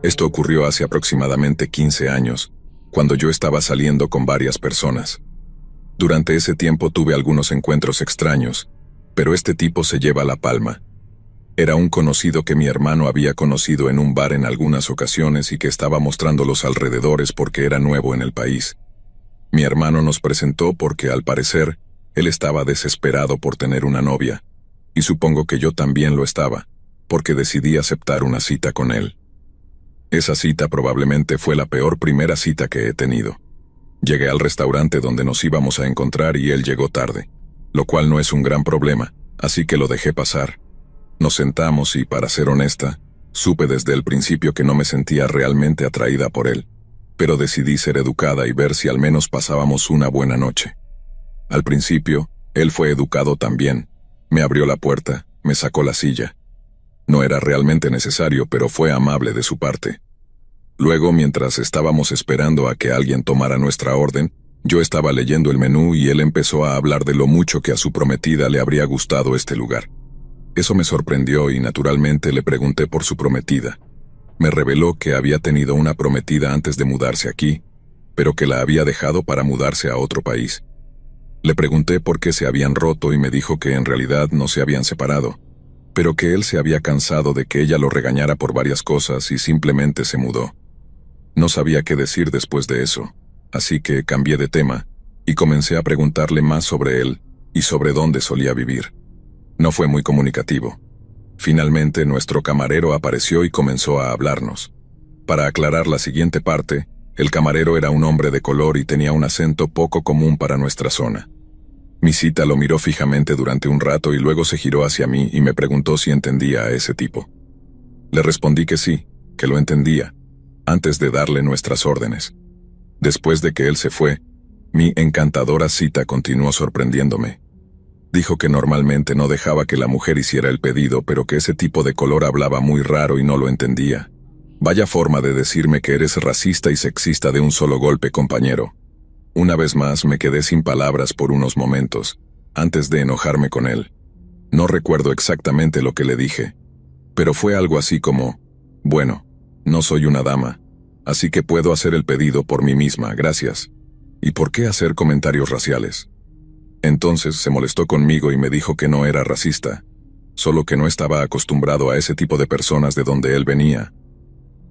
Esto ocurrió hace aproximadamente 15 años, cuando yo estaba saliendo con varias personas. Durante ese tiempo tuve algunos encuentros extraños, pero este tipo se lleva la palma. Era un conocido que mi hermano había conocido en un bar en algunas ocasiones y que estaba mostrando los alrededores porque era nuevo en el país. Mi hermano nos presentó porque, al parecer, él estaba desesperado por tener una novia, y supongo que yo también lo estaba, porque decidí aceptar una cita con él. Esa cita probablemente fue la peor primera cita que he tenido. Llegué al restaurante donde nos íbamos a encontrar y él llegó tarde, lo cual no es un gran problema, así que lo dejé pasar. Nos sentamos y, para ser honesta, supe desde el principio que no me sentía realmente atraída por él, pero decidí ser educada y ver si al menos pasábamos una buena noche. Al principio, él fue educado también. Me abrió la puerta, me sacó la silla. No era realmente necesario, pero fue amable de su parte. Luego, mientras estábamos esperando a que alguien tomara nuestra orden, yo estaba leyendo el menú y él empezó a hablar de lo mucho que a su prometida le habría gustado este lugar. Eso me sorprendió y naturalmente le pregunté por su prometida. Me reveló que había tenido una prometida antes de mudarse aquí, pero que la había dejado para mudarse a otro país. Le pregunté por qué se habían roto y me dijo que en realidad no se habían separado, pero que él se había cansado de que ella lo regañara por varias cosas y simplemente se mudó. No sabía qué decir después de eso, así que cambié de tema y comencé a preguntarle más sobre él y sobre dónde solía vivir. No fue muy comunicativo. Finalmente, nuestro camarero apareció y comenzó a hablarnos. Para aclarar la siguiente parte, el camarero era un hombre de color y tenía un acento poco común para nuestra zona. Mi cita lo miró fijamente durante un rato y luego se giró hacia mí y me preguntó si entendía a ese tipo. Le respondí que sí, que lo entendía, antes de darle nuestras órdenes. Después de que él se fue, mi encantadora cita continuó sorprendiéndome. Dijo que normalmente no dejaba que la mujer hiciera el pedido, pero que ese tipo de color hablaba muy raro y no lo entendía. Vaya forma de decirme que eres racista y sexista de un solo golpe, compañero. Una vez más me quedé sin palabras por unos momentos, antes de enojarme con él. No recuerdo exactamente lo que le dije, pero fue algo así como: bueno, no soy una dama, así que puedo hacer el pedido por mí misma, gracias. ¿Y por qué hacer comentarios raciales? Entonces se molestó conmigo y me dijo que no era racista, solo que no estaba acostumbrado a ese tipo de personas de donde él venía.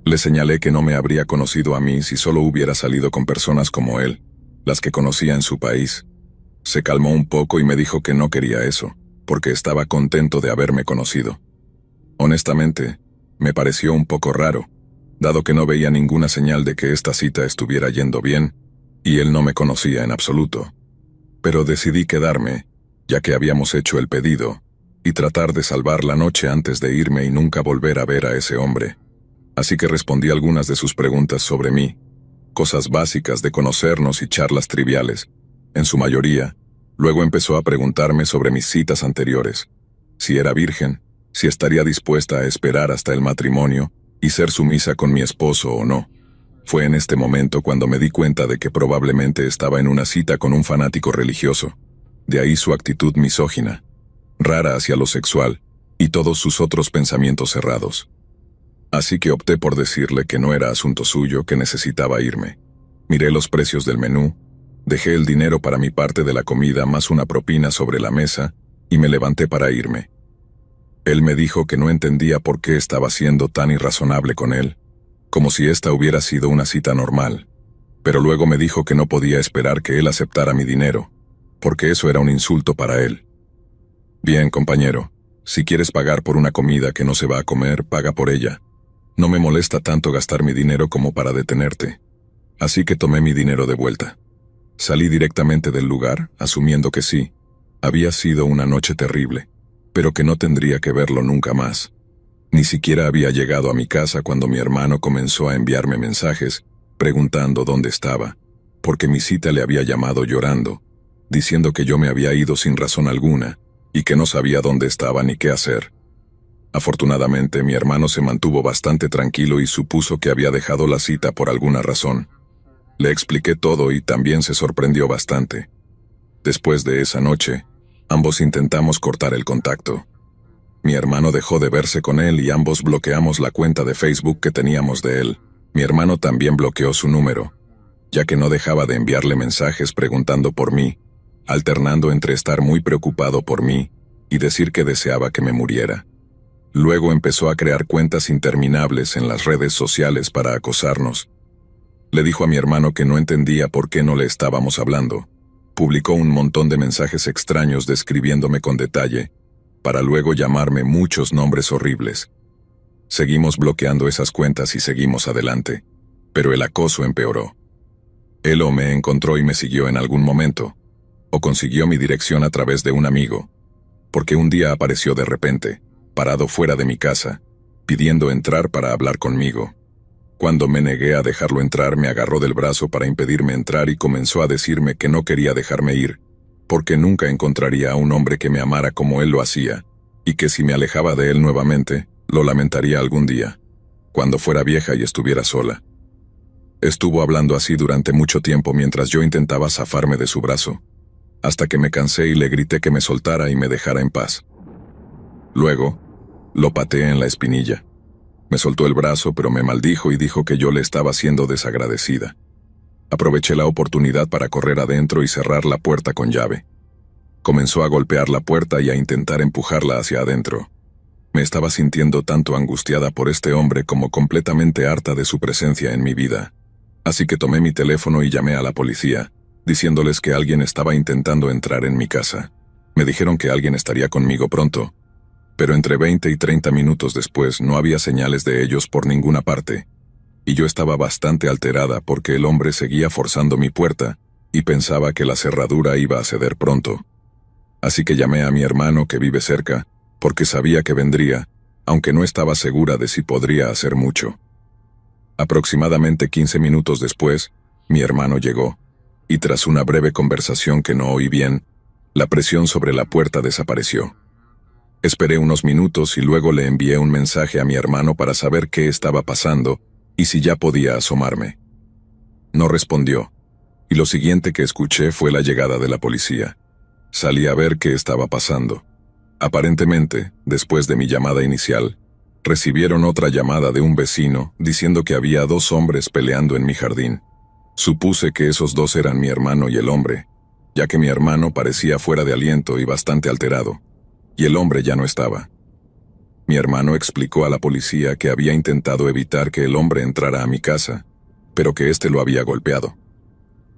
Le señalé que no me habría conocido a mí si solo hubiera salido con personas como él, las que conocía en su país. Se calmó un poco y me dijo que no quería eso, porque estaba contento de haberme conocido. Honestamente, me pareció un poco raro, dado que no veía ninguna señal de que esta cita estuviera yendo bien, y él no me conocía en absoluto. Pero decidí quedarme, ya que habíamos hecho el pedido, y tratar de salvar la noche antes de irme y nunca volver a ver a ese hombre. Así que respondí algunas de sus preguntas sobre mí, cosas básicas de conocernos y charlas triviales, en su mayoría. Luego empezó a preguntarme sobre mis citas anteriores, si era virgen, si estaría dispuesta a esperar hasta el matrimonio y ser sumisa con mi esposo o no. Fue en este momento cuando me di cuenta de que probablemente estaba en una cita con un fanático religioso. De ahí su actitud misógina, rara hacia lo sexual, y todos sus otros pensamientos cerrados. Así que opté por decirle que no era asunto suyo, que necesitaba irme. Miré los precios del menú, dejé el dinero para mi parte de la comida más una propina sobre la mesa, y me levanté para irme. Él me dijo que no entendía por qué estaba siendo tan irrazonable con él, como si esta hubiera sido una cita normal, pero luego me dijo que no podía esperar que él aceptara mi dinero, porque eso era un insulto para él. Bien, compañero, si quieres pagar por una comida que no se va a comer, paga por ella. No me molesta tanto gastar mi dinero como para detenerte. Así que tomé mi dinero de vuelta. Salí directamente del lugar, asumiendo que sí, había sido una noche terrible, pero que no tendría que verlo nunca más. Ni siquiera había llegado a mi casa cuando mi hermano comenzó a enviarme mensajes, preguntando dónde estaba, porque mi cita le había llamado llorando, diciendo que yo me había ido sin razón alguna, y que no sabía dónde estaba ni qué hacer. Afortunadamente, mi hermano se mantuvo bastante tranquilo y supuso que había dejado la cita por alguna razón. Le expliqué todo y también se sorprendió bastante. Después de esa noche, ambos intentamos cortar el contacto. Mi hermano dejó de verse con él y ambos bloqueamos la cuenta de Facebook que teníamos de él. Mi hermano también bloqueó su número, ya que no dejaba de enviarle mensajes preguntando por mí, alternando entre estar muy preocupado por mí y decir que deseaba que me muriera. Luego empezó a crear cuentas interminables en las redes sociales para acosarnos. Le dijo a mi hermano que no entendía por qué no le estábamos hablando. Publicó un montón de mensajes extraños describiéndome con detalle, para luego llamarme muchos nombres horribles. Seguimos bloqueando esas cuentas y seguimos adelante, pero el acoso empeoró. Él o me encontró y me siguió en algún momento, o consiguió mi dirección a través de un amigo, porque un día apareció de repente, parado fuera de mi casa, pidiendo entrar para hablar conmigo. Cuando me negué a dejarlo entrar, me agarró del brazo para impedirme entrar y comenzó a decirme que no quería dejarme ir, porque nunca encontraría a un hombre que me amara como él lo hacía, y que si me alejaba de él nuevamente, lo lamentaría algún día, cuando fuera vieja y estuviera sola. Estuvo hablando así durante mucho tiempo mientras yo intentaba zafarme de su brazo, hasta que me cansé y le grité que me soltara y me dejara en paz. Luego, lo pateé en la espinilla. Me soltó el brazo, pero me maldijo y dijo que yo le estaba siendo desagradecida. Aproveché la oportunidad para correr adentro y cerrar la puerta con llave. Comenzó a golpear la puerta y a intentar empujarla hacia adentro. Me estaba sintiendo tanto angustiada por este hombre como completamente harta de su presencia en mi vida. Así que tomé mi teléfono y llamé a la policía, diciéndoles que alguien estaba intentando entrar en mi casa. Me dijeron que alguien estaría conmigo pronto, pero entre 20 y 30 minutos después no había señales de ellos por ninguna parte, y yo estaba bastante alterada porque el hombre seguía forzando mi puerta y pensaba que la cerradura iba a ceder pronto. Así que llamé a mi hermano que vive cerca, porque sabía que vendría, aunque no estaba segura de si podría hacer mucho. Aproximadamente 15 minutos después, mi hermano llegó, y tras una breve conversación que no oí bien, la presión sobre la puerta desapareció. Esperé unos minutos y luego le envié un mensaje a mi hermano para saber qué estaba pasando y si ya podía asomarme. No respondió, y lo siguiente que escuché fue la llegada de la policía. Salí a ver qué estaba pasando. Aparentemente, después de mi llamada inicial, recibieron otra llamada de un vecino diciendo que había 2 hombres peleando en mi jardín. Supuse que esos 2 eran mi hermano y el hombre, ya que mi hermano parecía fuera de aliento y bastante alterado, y el hombre ya no estaba. Mi hermano explicó a la policía que había intentado evitar que el hombre entrara a mi casa, pero que éste lo había golpeado.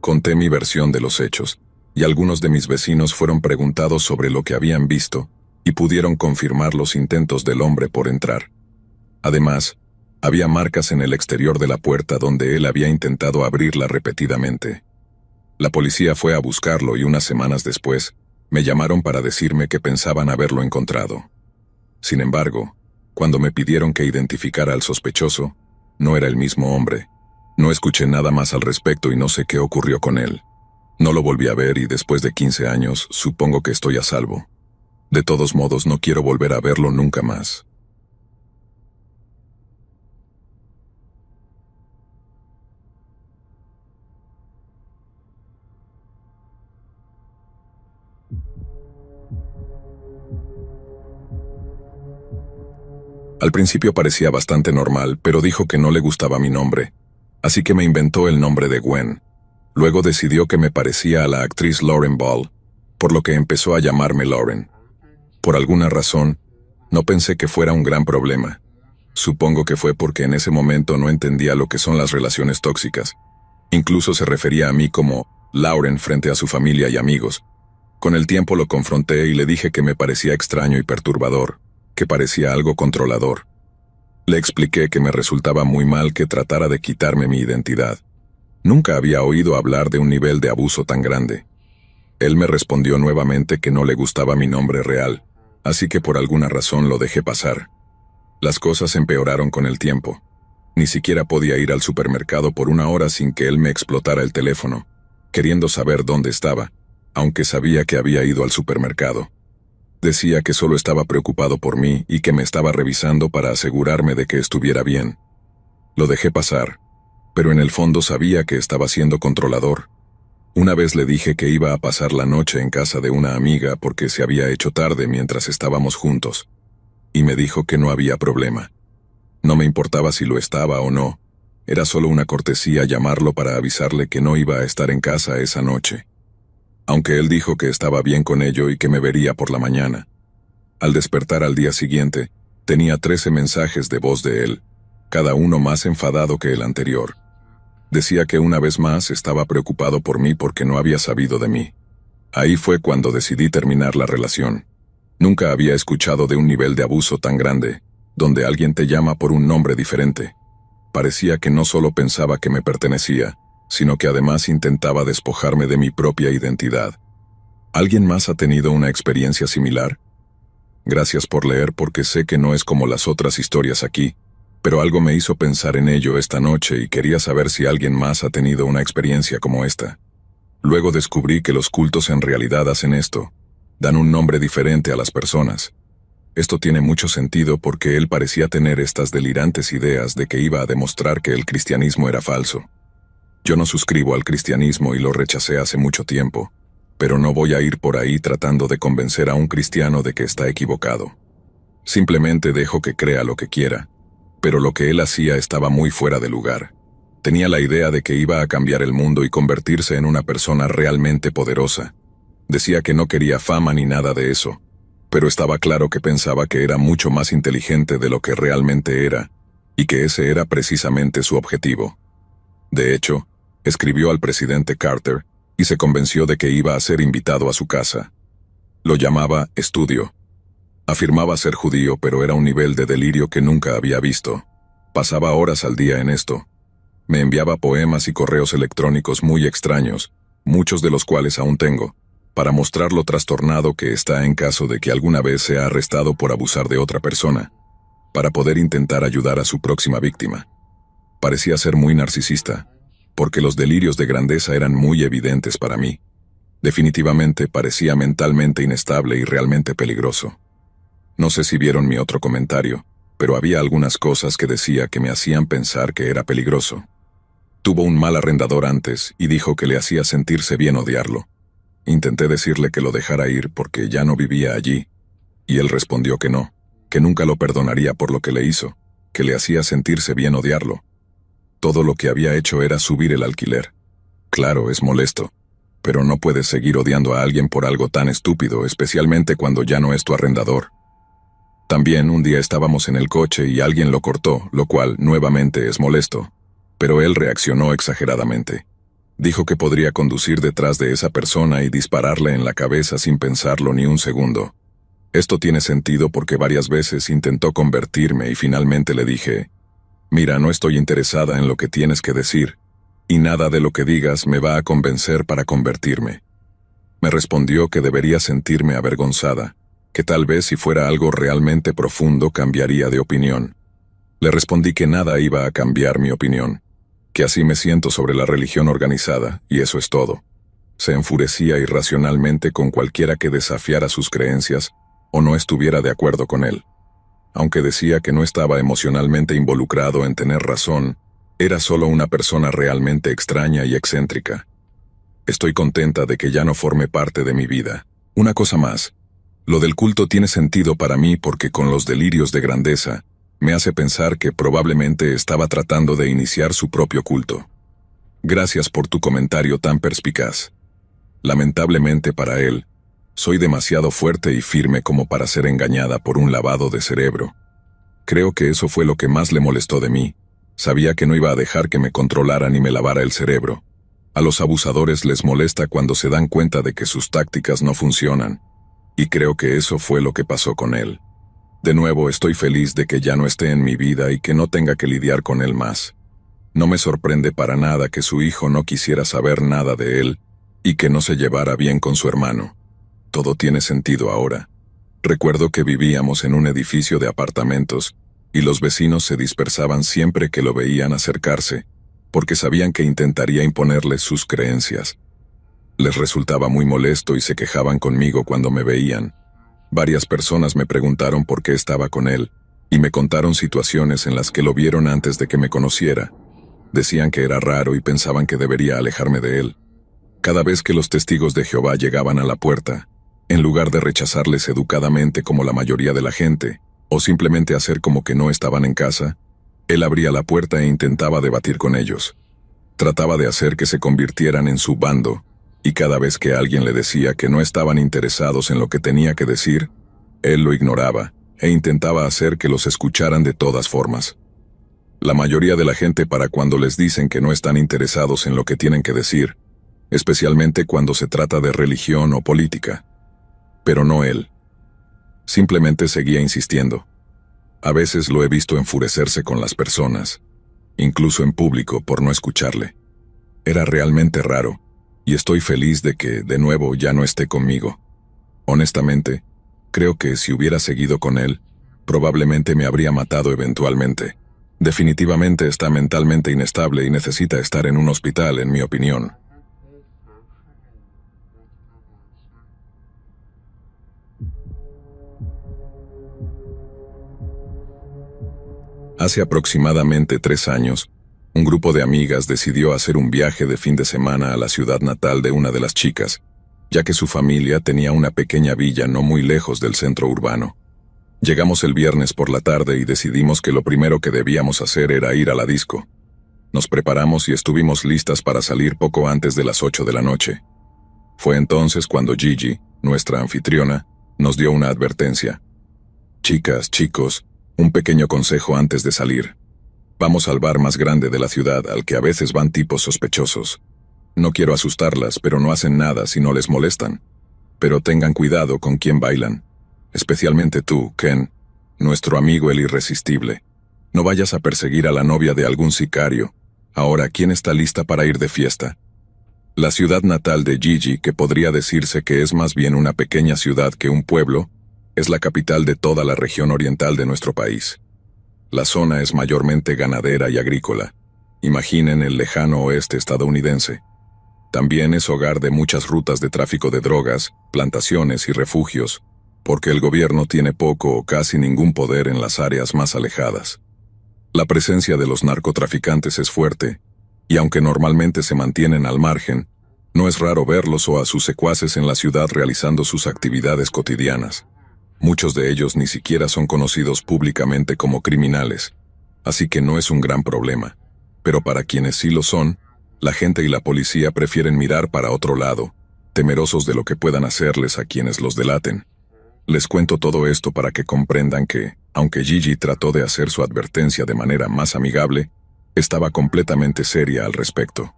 Conté mi versión de los hechos, y algunos de mis vecinos fueron preguntados sobre lo que habían visto, y pudieron confirmar los intentos del hombre por entrar. Además, había marcas en el exterior de la puerta donde él había intentado abrirla repetidamente. La policía fue a buscarlo y unas semanas después, me llamaron para decirme que pensaban haberlo encontrado. Sin embargo, cuando me pidieron que identificara al sospechoso, no era el mismo hombre. No escuché nada más al respecto y no sé qué ocurrió con él. No lo volví a ver y después de 15 años supongo que estoy a salvo. De todos modos, no quiero volver a verlo nunca más. Al principio parecía bastante normal, pero dijo que no le gustaba mi nombre, así que me inventó el nombre de Gwen. Luego decidió que me parecía a la actriz Lauren Ball, por lo que empezó a llamarme Lauren. Por alguna razón, no pensé que fuera un gran problema. Supongo que fue porque en ese momento no entendía lo que son las relaciones tóxicas. Incluso se refería a mí como Lauren frente a su familia y amigos. Con el tiempo lo confronté y le dije que me parecía extraño y perturbador, que parecía algo controlador. Le expliqué que me resultaba muy mal que tratara de quitarme mi identidad. Nunca había oído hablar de un nivel de abuso tan grande. Él me respondió nuevamente que no le gustaba mi nombre real, así que por alguna razón lo dejé pasar. Las cosas empeoraron con el tiempo. Ni siquiera podía ir al supermercado por una hora sin que él me explotara el teléfono, queriendo saber dónde estaba, aunque sabía que había ido al supermercado. Decía que solo estaba preocupado por mí y que me estaba revisando para asegurarme de que estuviera bien. Lo dejé pasar, pero en el fondo sabía que estaba siendo controlador. Una vez le dije que iba a pasar la noche en casa de una amiga porque se había hecho tarde mientras estábamos juntos. y me dijo que no había problema. No me importaba si lo estaba o no, era solo una cortesía llamarlo para avisarle que no iba a estar en casa esa noche. Aunque él dijo que estaba bien con ello y que me vería por la mañana. Al despertar al día siguiente, tenía 13 mensajes de voz de él, cada uno más enfadado que el anterior. Decía que una vez más estaba preocupado por mí porque no había sabido de mí. Ahí fue cuando decidí terminar la relación. Nunca había escuchado de un nivel de abuso tan grande, donde alguien te llama por un nombre diferente. Parecía que no solo pensaba que me pertenecía, sino que además intentaba despojarme de mi propia identidad. ¿Alguien más ha tenido una experiencia similar? Gracias por leer porque sé que no es como las otras historias aquí, pero algo me hizo pensar en ello esta noche y quería saber si alguien más ha tenido una experiencia como esta. Luego descubrí que los cultos en realidad hacen esto, dan un nombre diferente a las personas. Esto tiene mucho sentido porque él parecía tener estas delirantes ideas de que iba a demostrar que el cristianismo era falso. Yo no suscribo al cristianismo y lo rechacé hace mucho tiempo, pero no voy a ir por ahí tratando de convencer a un cristiano de que está equivocado. Simplemente dejo que crea lo que quiera, pero lo que él hacía estaba muy fuera de lugar. Tenía la idea de que iba a cambiar el mundo y convertirse en una persona realmente poderosa. Decía que no quería fama ni nada de eso, pero estaba claro que pensaba que era mucho más inteligente de lo que realmente era, y que ese era precisamente su objetivo. De hecho, escribió al presidente Carter y se convenció de que iba a ser invitado a su casa. Lo llamaba estudio. Afirmaba ser judío, pero era un nivel de delirio que nunca había visto. Pasaba horas al día en esto. Me enviaba poemas y correos electrónicos muy extraños, muchos de los cuales aún tengo, para mostrar lo trastornado que está en caso de que alguna vez sea arrestado por abusar de otra persona, para poder intentar ayudar a su próxima víctima. Parecía ser muy narcisista, porque los delirios de grandeza eran muy evidentes para mí. Definitivamente parecía mentalmente inestable y realmente peligroso. No sé si vieron mi otro comentario, pero había algunas cosas que decía que me hacían pensar que era peligroso. Tuvo un mal arrendador antes y dijo que le hacía sentirse bien odiarlo. Intenté decirle que lo dejara ir porque ya no vivía allí, y él respondió que no, que nunca lo perdonaría por lo que le hizo, que le hacía sentirse bien odiarlo. Todo lo que había hecho era subir el alquiler. Claro, es molesto, pero no puedes seguir odiando a alguien por algo tan estúpido, especialmente cuando ya no es tu arrendador. También un día estábamos en el coche y alguien lo cortó, lo cual nuevamente es molesto, pero él reaccionó exageradamente. Dijo que podría conducir detrás de esa persona y dispararle en la cabeza sin pensarlo ni un segundo. Esto tiene sentido porque varias veces intentó convertirme y finalmente le dije: «Mira, no estoy interesada en lo que tienes que decir, y nada de lo que digas me va a convencer para convertirme». Me respondió que debería sentirme avergonzada, que tal vez si fuera algo realmente profundo cambiaría de opinión. Le respondí que nada iba a cambiar mi opinión, que así me siento sobre la religión organizada, y eso es todo. Se enfurecía irracionalmente con cualquiera que desafiara sus creencias o no estuviera de acuerdo con él. Aunque decía que no estaba emocionalmente involucrado en tener razón, era solo una persona realmente extraña y excéntrica. Estoy contenta de que ya no forme parte de mi vida. Una cosa más. Lo del culto tiene sentido para mí porque con los delirios de grandeza, me hace pensar que probablemente estaba tratando de iniciar su propio culto. Gracias por tu comentario tan perspicaz. Lamentablemente para él, soy demasiado fuerte y firme como para ser engañada por un lavado de cerebro. Creo que eso fue lo que más le molestó de mí. Sabía que no iba a dejar que me controlara ni me lavara el cerebro. A los abusadores les molesta cuando se dan cuenta de que sus tácticas no funcionan. Y creo que eso fue lo que pasó con él. De nuevo, estoy feliz de que ya no esté en mi vida y que no tenga que lidiar con él más. No me sorprende para nada que su hijo no quisiera saber nada de él y que no se llevara bien con su hermano. Todo tiene sentido ahora. Recuerdo que vivíamos en un edificio de apartamentos y los vecinos se dispersaban siempre que lo veían acercarse, porque sabían que intentaría imponerles sus creencias. Les resultaba muy molesto y se quejaban conmigo cuando me veían. Varias personas me preguntaron por qué estaba con él, y me contaron situaciones en las que lo vieron antes de que me conociera. Decían que era raro y pensaban que debería alejarme de él. Cada vez que los testigos de Jehová llegaban a la puerta, en lugar de rechazarles educadamente como la mayoría de la gente, o simplemente hacer como que no estaban en casa, él abría la puerta e intentaba debatir con ellos. Trataba de hacer que se convirtieran en su bando, y cada vez que alguien le decía que no estaban interesados en lo que tenía que decir, él lo ignoraba e intentaba hacer que los escucharan de todas formas. La mayoría de la gente, para cuando les dicen que no están interesados en lo que tienen que decir, especialmente cuando se trata de religión o política. Pero no él. Simplemente seguía insistiendo. A veces lo he visto enfurecerse con las personas, incluso en público, por no escucharle. Era realmente raro, y estoy feliz de que, de nuevo, ya no esté conmigo. Honestamente, creo que si hubiera seguido con él, probablemente me habría matado eventualmente. Definitivamente está mentalmente inestable y necesita estar en un hospital, en mi opinión. Hace aproximadamente 3 años, un grupo de amigas decidió hacer un viaje de fin de semana a la ciudad natal de una de las chicas, ya que su familia tenía una pequeña villa no muy lejos del centro urbano. Llegamos el viernes por la tarde y decidimos que lo primero que debíamos hacer era ir a la disco. Nos preparamos y estuvimos listas para salir poco antes de las 8 de la noche. Fue entonces cuando Gigi, nuestra anfitriona, nos dio una advertencia. Chicas, chicos, un pequeño consejo antes de salir. Vamos al bar más grande de la ciudad al que a veces van tipos sospechosos. No quiero asustarlas, pero no hacen nada si no les molestan. Pero tengan cuidado con quién bailan. Especialmente tú, Ken, nuestro amigo el irresistible. No vayas a perseguir a la novia de algún sicario. Ahora, ¿quién está lista para ir de fiesta? La ciudad natal de Gigi, que podría decirse que es más bien una pequeña ciudad que un pueblo, es la capital de toda la región oriental de nuestro país. La zona es mayormente ganadera y agrícola. Imaginen el lejano oeste estadounidense. También es hogar de muchas rutas de tráfico de drogas, plantaciones y refugios, porque el gobierno tiene poco o casi ningún poder en las áreas más alejadas. La presencia de los narcotraficantes es fuerte, y aunque normalmente se mantienen al margen, no es raro verlos o a sus secuaces en la ciudad realizando sus actividades cotidianas. Muchos de ellos ni siquiera son conocidos públicamente como criminales, así que no es un gran problema. Pero para quienes sí lo son, la gente y la policía prefieren mirar para otro lado, temerosos de lo que puedan hacerles a quienes los delaten. Les cuento todo esto para que comprendan que, aunque Gigi trató de hacer su advertencia de manera más amigable, estaba completamente seria al respecto.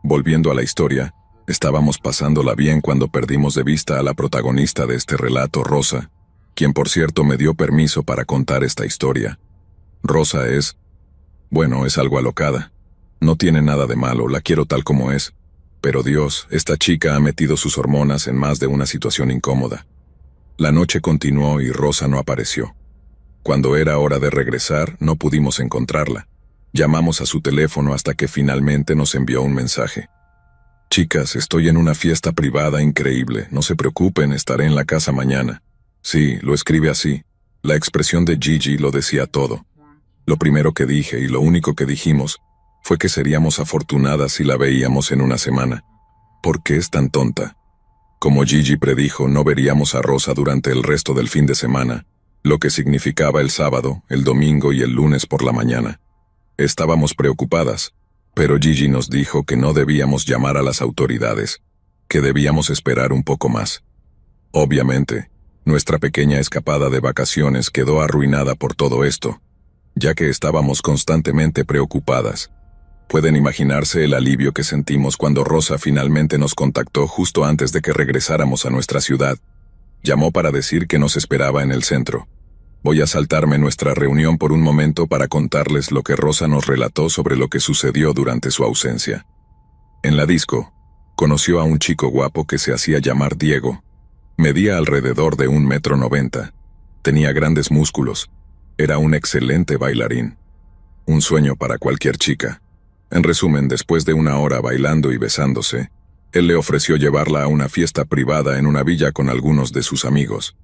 Volviendo a la historia, estábamos pasándola bien cuando perdimos de vista a la protagonista de este relato, Rosa, quien por cierto me dio permiso para contar esta historia. Rosa es algo alocada. No tiene nada de malo, la quiero tal como es. Pero Dios, esta chica ha metido sus hormonas en más de una situación incómoda. La noche continuó y Rosa no apareció. Cuando era hora de regresar, no pudimos encontrarla. Llamamos a su teléfono hasta que finalmente nos envió un mensaje. Chicas, estoy en una fiesta privada increíble, no se preocupen, estaré en la casa mañana. Sí, lo escribe así. La expresión de Gigi lo decía todo. Lo primero que dije y lo único que dijimos fue que seríamos afortunadas si la veíamos en una semana. ¿Por qué es tan tonta? Como Gigi predijo, no veríamos a Rosa durante el resto del fin de semana, lo que significaba el sábado, el domingo y el lunes por la mañana. Estábamos preocupadas, pero Gigi nos dijo que no debíamos llamar a las autoridades, que debíamos esperar un poco más. Obviamente, nuestra pequeña escapada de vacaciones quedó arruinada por todo esto, ya que estábamos constantemente preocupadas. Pueden imaginarse el alivio que sentimos cuando Rosa finalmente nos contactó justo antes de que regresáramos a nuestra ciudad. Llamó para decir que nos esperaba en el centro. Voy a saltarme nuestra reunión por un momento para contarles lo que Rosa nos relató sobre lo que sucedió durante su ausencia. En la disco, conoció a un chico guapo que se hacía llamar Diego. Medía alrededor de 1,90 m. Tenía grandes músculos. Era un excelente bailarín. Un sueño para cualquier chica. En resumen, después de 1 hora bailando y besándose, él le ofreció llevarla a una fiesta privada en una villa con algunos de sus amigos.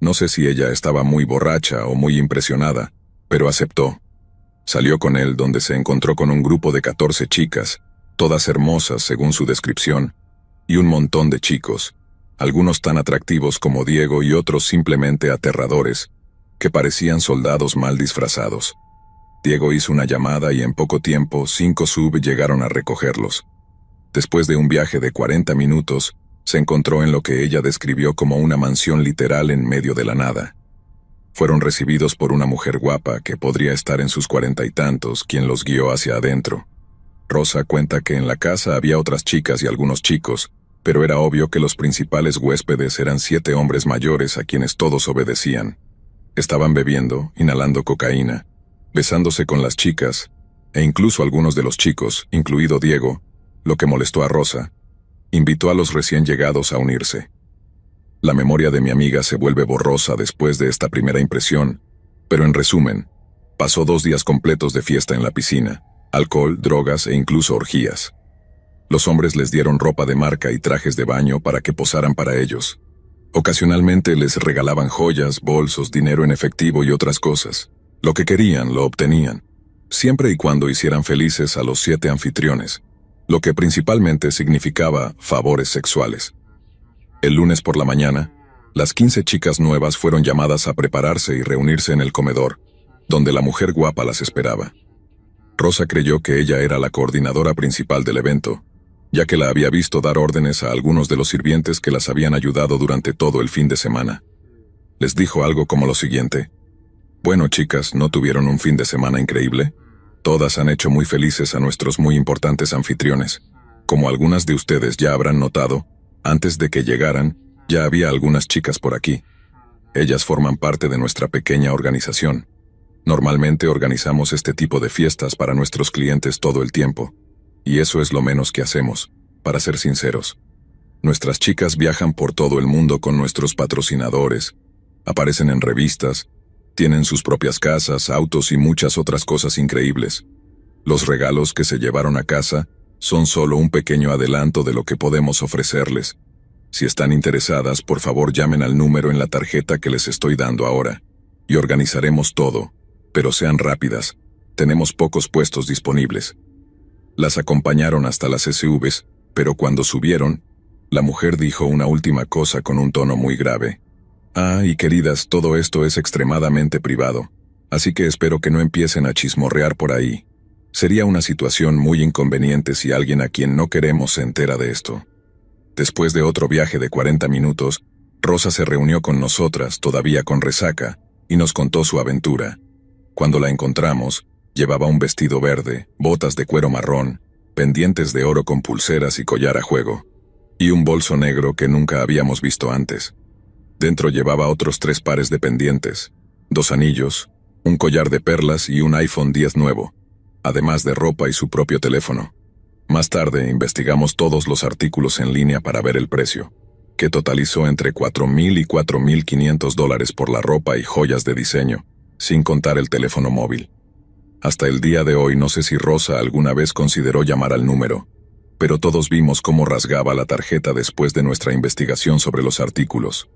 No sé si ella estaba muy borracha o muy impresionada, pero aceptó. Salió con él, donde se encontró con un grupo de 14 chicas, todas hermosas según su descripción, y un montón de chicos, algunos tan atractivos como Diego y otros simplemente aterradores, que parecían soldados mal disfrazados. Diego hizo una llamada y en poco tiempo 5 sub llegaron a recogerlos. Después de un viaje de 40 minutos, se encontró en lo que ella describió como una mansión literal en medio de la nada. Fueron recibidos por una mujer guapa que podría estar en sus 40 y tantos, quien los guió hacia adentro. Rosa cuenta que en la casa había otras chicas y algunos chicos, pero era obvio que los principales huéspedes eran 7 hombres mayores a quienes todos obedecían. Estaban bebiendo, inhalando cocaína, besándose con las chicas, e incluso algunos de los chicos, incluido Diego, lo que molestó a Rosa, invitó a los recién llegados a unirse. La memoria de mi amiga se vuelve borrosa después de esta primera impresión, pero en resumen, pasó 2 días completos de fiesta en la piscina, alcohol, drogas e incluso orgías. Los hombres les dieron ropa de marca y trajes de baño para que posaran para ellos. Ocasionalmente les regalaban joyas, bolsos, dinero en efectivo y otras cosas. Lo que querían, lo obtenían, siempre y cuando hicieran felices a los 7 anfitriones, lo que principalmente significaba favores sexuales. El lunes por la mañana, las 15 chicas nuevas fueron llamadas a prepararse y reunirse en el comedor, donde la mujer guapa las esperaba. Rosa creyó que ella era la coordinadora principal del evento, ya que la había visto dar órdenes a algunos de los sirvientes que las habían ayudado durante todo el fin de semana. Les dijo algo como lo siguiente: «Bueno, chicas, ¿no tuvieron un fin de semana increíble? Todas han hecho muy felices a nuestros muy importantes anfitriones. Como algunas de ustedes ya habrán notado, antes de que llegaran, ya había algunas chicas por aquí. Ellas forman parte de nuestra pequeña organización. Normalmente organizamos este tipo de fiestas para nuestros clientes todo el tiempo. Y eso es lo menos que hacemos, para ser sinceros. Nuestras chicas viajan por todo el mundo con nuestros patrocinadores, aparecen en revistas, tienen sus propias casas, autos y muchas otras cosas increíbles. Los regalos que se llevaron a casa son solo un pequeño adelanto de lo que podemos ofrecerles. Si están interesadas, por favor llamen al número en la tarjeta que les estoy dando ahora, y organizaremos todo, pero sean rápidas, tenemos pocos puestos disponibles». Las acompañaron hasta las SUVs, pero cuando subieron, la mujer dijo una última cosa con un tono muy grave. «Ah, y queridas, todo esto es extremadamente privado, así que espero que no empiecen a chismorrear por ahí. Sería una situación muy inconveniente si alguien a quien no queremos se entera de esto». Después de otro viaje de 40 minutos, Rosa se reunió con nosotras, todavía con resaca, y nos contó su aventura. Cuando la encontramos, llevaba un vestido verde, botas de cuero marrón, pendientes de oro con pulseras y collar a juego, y un bolso negro que nunca habíamos visto antes. Dentro llevaba otros 3 pares de pendientes, 2 anillos, un collar de perlas y un iPhone 10 nuevo, además de ropa y su propio teléfono. Más tarde investigamos todos los artículos en línea para ver el precio, que totalizó entre $4,000 y $4,500 por la ropa y joyas de diseño, sin contar el teléfono móvil. Hasta el día de hoy no sé si Rosa alguna vez consideró llamar al número, pero todos vimos cómo rasgaba la tarjeta después de nuestra investigación sobre los artículos.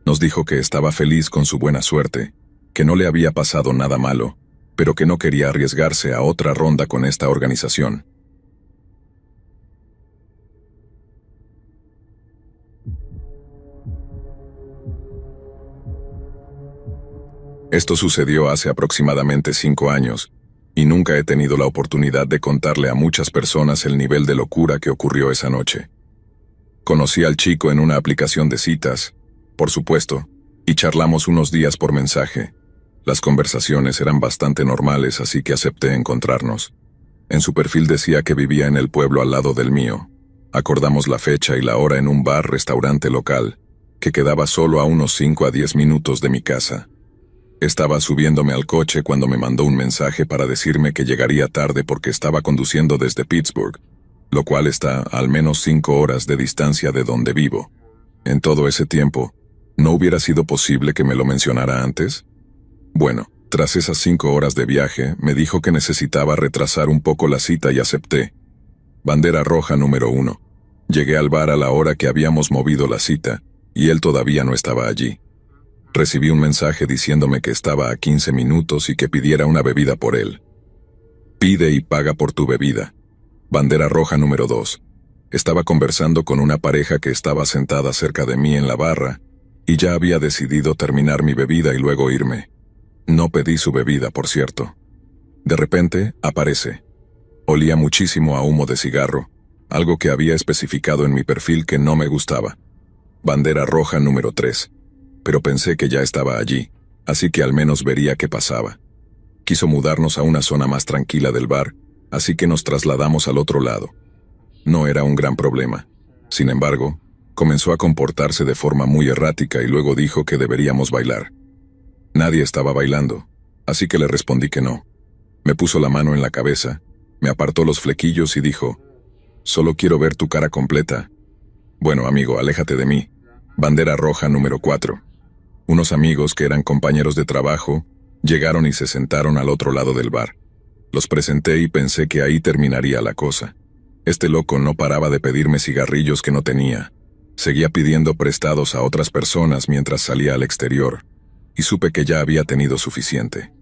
Nos dijo que estaba feliz con su buena suerte, que no le había pasado nada malo, pero que no quería arriesgarse a otra ronda con esta organización. Esto sucedió hace aproximadamente 5 años, y nunca he tenido la oportunidad de contarle a muchas personas el nivel de locura que ocurrió esa noche. Conocí al chico en una aplicación de citas, por supuesto, y charlamos unos días por mensaje. Las conversaciones eran bastante normales, así que acepté encontrarnos. En su perfil decía que vivía en el pueblo al lado del mío. Acordamos la fecha y la hora en un bar-restaurante local, que quedaba solo a unos 5 a 10 minutos de mi casa. Estaba subiéndome al coche cuando me mandó un mensaje para decirme que llegaría tarde porque estaba conduciendo desde Pittsburgh, lo cual está a al menos 5 horas de distancia de donde vivo. En todo ese tiempo, ¿no hubiera sido posible que me lo mencionara antes? Bueno, tras esas 5 horas de viaje, me dijo que necesitaba retrasar un poco la cita y acepté. Bandera roja número 1. Llegué al bar a la hora que habíamos movido la cita, y él todavía no estaba allí. Recibí un mensaje diciéndome que estaba a 15 minutos y que pidiera una bebida por él. Pide y paga por tu bebida. Bandera roja número 2. Estaba conversando con una pareja que estaba sentada cerca de mí en la barra, y ya había decidido terminar mi bebida y luego irme. No pedí su bebida, por cierto. De repente, aparece. Olía muchísimo a humo de cigarro, algo que había especificado en mi perfil que no me gustaba. Bandera roja número 3. Pero pensé que ya estaba allí, así que al menos vería qué pasaba. Quiso mudarnos a una zona más tranquila del bar, así que nos trasladamos al otro lado. No era un gran problema. Sin embargo, comenzó a comportarse de forma muy errática y luego dijo que deberíamos bailar. Nadie estaba bailando, así que le respondí que no. Me puso la mano en la cabeza, me apartó los flequillos y dijo: «Solo quiero ver tu cara completa». «Bueno, amigo, aléjate de mí». Bandera roja número 4. Unos amigos que eran compañeros de trabajo llegaron y se sentaron al otro lado del bar. Los presenté y pensé que ahí terminaría la cosa. Este loco no paraba de pedirme cigarrillos que no tenía. Seguía pidiendo prestados a otras personas mientras salía al exterior, y supe que ya había tenido suficiente.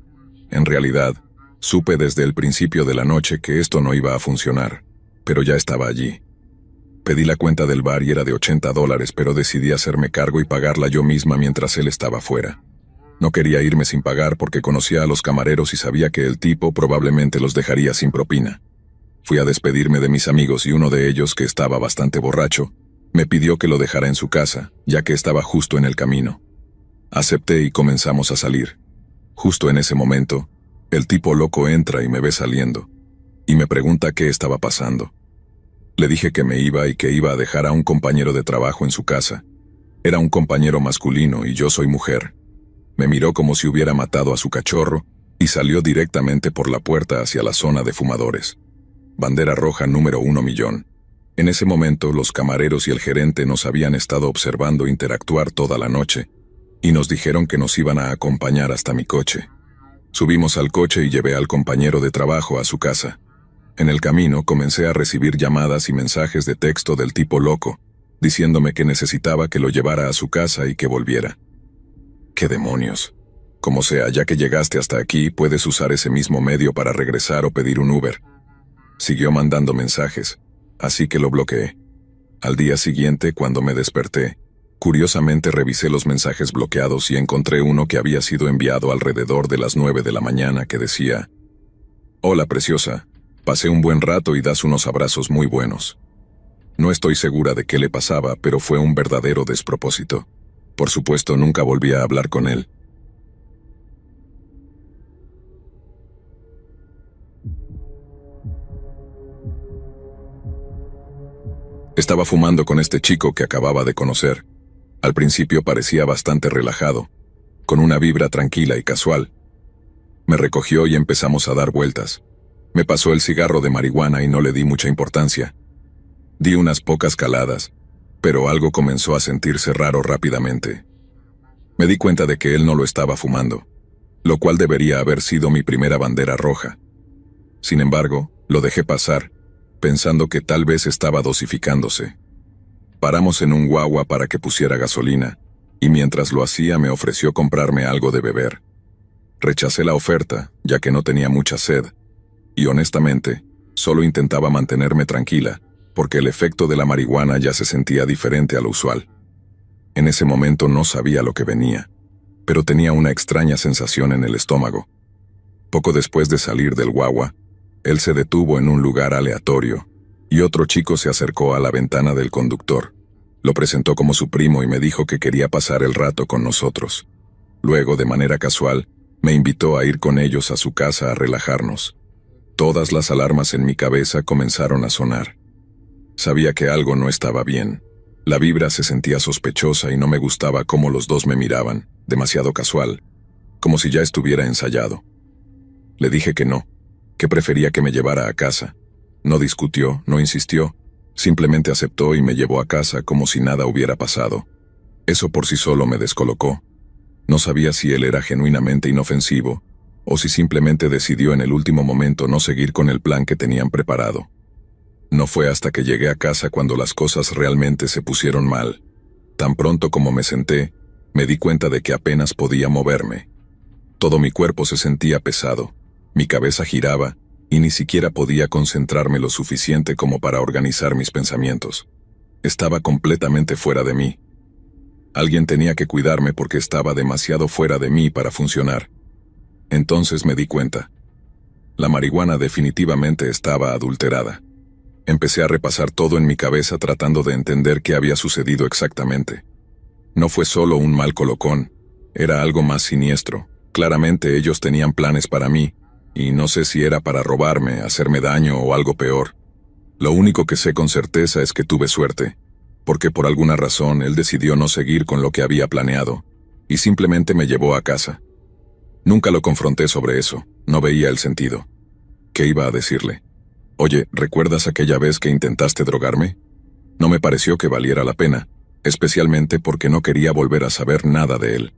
En realidad, supe desde el principio de la noche que esto no iba a funcionar, pero ya estaba allí. Pedí la cuenta del bar y era de $80, pero decidí hacerme cargo y pagarla yo misma mientras él estaba fuera. No quería irme sin pagar porque conocía a los camareros y sabía que el tipo probablemente los dejaría sin propina. Fui a despedirme de mis amigos y uno de ellos, que estaba bastante borracho, me pidió que lo dejara en su casa, ya que estaba justo en el camino. Acepté y comenzamos a salir. Justo en ese momento, el tipo loco entra y me ve saliendo, y me pregunta qué estaba pasando. Le dije que me iba y que iba a dejar a un compañero de trabajo en su casa. Era un compañero masculino y yo soy mujer. Me miró como si hubiera matado a su cachorro y salió directamente por la puerta hacia la zona de fumadores. Bandera roja número 1.000.000. En ese momento, los camareros y el gerente nos habían estado observando interactuar toda la noche, y nos dijeron que nos iban a acompañar hasta mi coche. Subimos al coche y llevé al compañero de trabajo a su casa. En el camino comencé a recibir llamadas y mensajes de texto del tipo loco, diciéndome que necesitaba que lo llevara a su casa y que volviera. ¡Qué demonios! Como sea, ya que llegaste hasta aquí, puedes usar ese mismo medio para regresar o pedir un Uber. Siguió mandando mensajes, así que lo bloqueé. Al día siguiente, cuando me desperté, curiosamente revisé los mensajes bloqueados y encontré uno que había sido enviado alrededor de las 9 de la mañana que decía: «Hola, preciosa, pasé un buen rato y das unos abrazos muy buenos». No estoy segura de qué le pasaba, pero fue un verdadero despropósito. Por supuesto, nunca volví a hablar con él. Estaba fumando con este chico que acababa de conocer. Al principio parecía bastante relajado, con una vibra tranquila y casual. Me recogió y empezamos a dar vueltas. Me pasó el cigarro de marihuana y no le di mucha importancia. Di unas pocas caladas, pero algo comenzó a sentirse raro rápidamente. Me di cuenta de que él no lo estaba fumando, lo cual debería haber sido mi primera bandera roja. Sin embargo, lo dejé pasar, pensando que tal vez estaba dosificándose. Paramos en un guagua para que pusiera gasolina, y mientras lo hacía me ofreció comprarme algo de beber. Rechacé la oferta, ya que no tenía mucha sed, y honestamente, solo intentaba mantenerme tranquila, porque el efecto de la marihuana ya se sentía diferente a lo usual. En ese momento no sabía lo que venía, pero tenía una extraña sensación en el estómago. Poco después de salir del guagua, él se detuvo en un lugar aleatorio, y otro chico se acercó a la ventana del conductor. Lo presentó como su primo y me dijo que quería pasar el rato con nosotros. Luego, de manera casual, me invitó a ir con ellos a su casa a relajarnos. Todas las alarmas en mi cabeza comenzaron a sonar. Sabía que algo no estaba bien. La vibra se sentía sospechosa y no me gustaba cómo los dos me miraban, demasiado casual, como si ya estuviera ensayado. Le dije que no, que prefería que me llevara a casa. No discutió, no insistió, simplemente aceptó y me llevó a casa como si nada hubiera pasado. Eso por sí solo me descolocó. No sabía si él era genuinamente inofensivo, o si simplemente decidió en el último momento no seguir con el plan que tenían preparado. No fue hasta que llegué a casa cuando las cosas realmente se pusieron mal. Tan pronto como me senté, me di cuenta de que apenas podía moverme. Todo mi cuerpo se sentía pesado, mi cabeza giraba, y ni siquiera podía concentrarme lo suficiente como para organizar mis pensamientos. Estaba completamente fuera de mí. Alguien tenía que cuidarme porque estaba demasiado fuera de mí para funcionar. Entonces me di cuenta. La marihuana definitivamente estaba adulterada. Empecé a repasar todo en mi cabeza tratando de entender qué había sucedido exactamente. No fue solo un mal colocón, era algo más siniestro. Claramente ellos tenían planes para mí, y no sé si era para robarme, hacerme daño o algo peor. Lo único que sé con certeza es que tuve suerte, porque por alguna razón él decidió no seguir con lo que había planeado, y simplemente me llevó a casa. Nunca lo confronté sobre eso, no veía el sentido. ¿Qué iba a decirle? Oye, ¿recuerdas aquella vez que intentaste drogarme? No me pareció que valiera la pena, especialmente porque no quería volver a saber nada de él.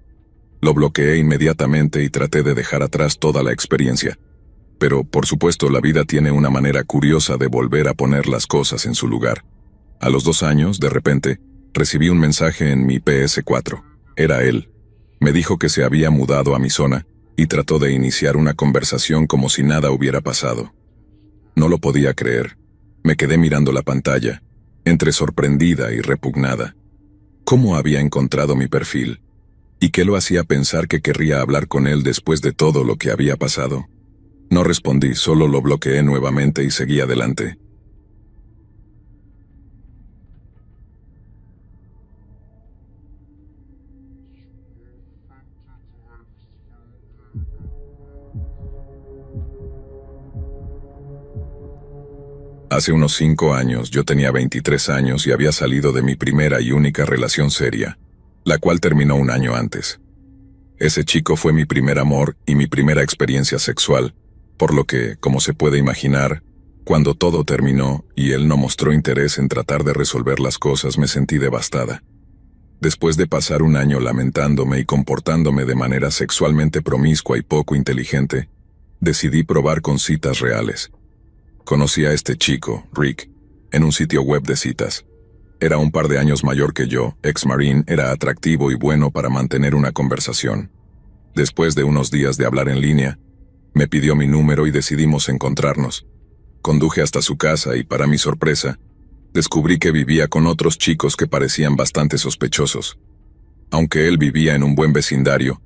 Lo bloqueé inmediatamente y traté de dejar atrás toda la experiencia. Pero, por supuesto, la vida tiene una manera curiosa de volver a poner las cosas en su lugar. A los 2 años, de repente, recibí un mensaje en mi PS4. Era él. Me dijo que se había mudado a mi zona y trató de iniciar una conversación como si nada hubiera pasado. No lo podía creer. Me quedé mirando la pantalla, entre sorprendida y repugnada. ¿Cómo había encontrado mi perfil? ¿Y qué lo hacía pensar que querría hablar con él después de todo lo que había pasado? No respondí, solo lo bloqueé nuevamente y seguí adelante. Hace unos 5 años yo tenía 23 años y había salido de mi primera y única relación seria, la cual terminó un año antes. Ese chico fue mi primer amor y mi primera experiencia sexual, por lo que, como se puede imaginar, cuando todo terminó y él no mostró interés en tratar de resolver las cosas, me sentí devastada. Después de pasar un año lamentándome y comportándome de manera sexualmente promiscua y poco inteligente, decidí probar con citas reales. Conocí a este chico, Rick, en un sitio web de citas. Era un par de años mayor que yo, ex-marine, era atractivo y bueno para mantener una conversación. Después de unos días de hablar en línea, me pidió mi número y decidimos encontrarnos. Conduje hasta su casa y, para mi sorpresa, descubrí que vivía con otros chicos que parecían bastante sospechosos. Aunque él vivía en un buen vecindario,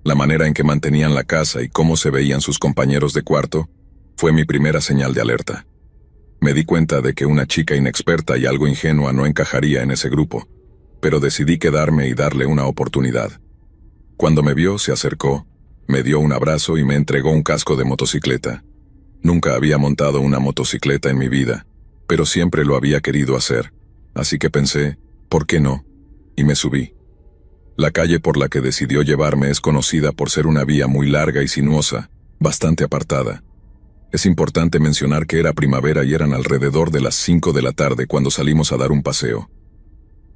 la manera en que mantenían la casa y cómo se veían sus compañeros de cuarto fue mi primera señal de alerta. Me di cuenta de que una chica inexperta y algo ingenua no encajaría en ese grupo, pero decidí quedarme y darle una oportunidad. Cuando me vio, se acercó, me dio un abrazo y me entregó un casco de motocicleta. Nunca había montado una motocicleta en mi vida, pero siempre lo había querido hacer, así que pensé, ¿por qué no? Y me subí. La calle por la que decidió llevarme es conocida por ser una vía muy larga y sinuosa, bastante apartada. Es importante mencionar que era primavera y eran alrededor de las 5 de la tarde cuando salimos a dar un paseo.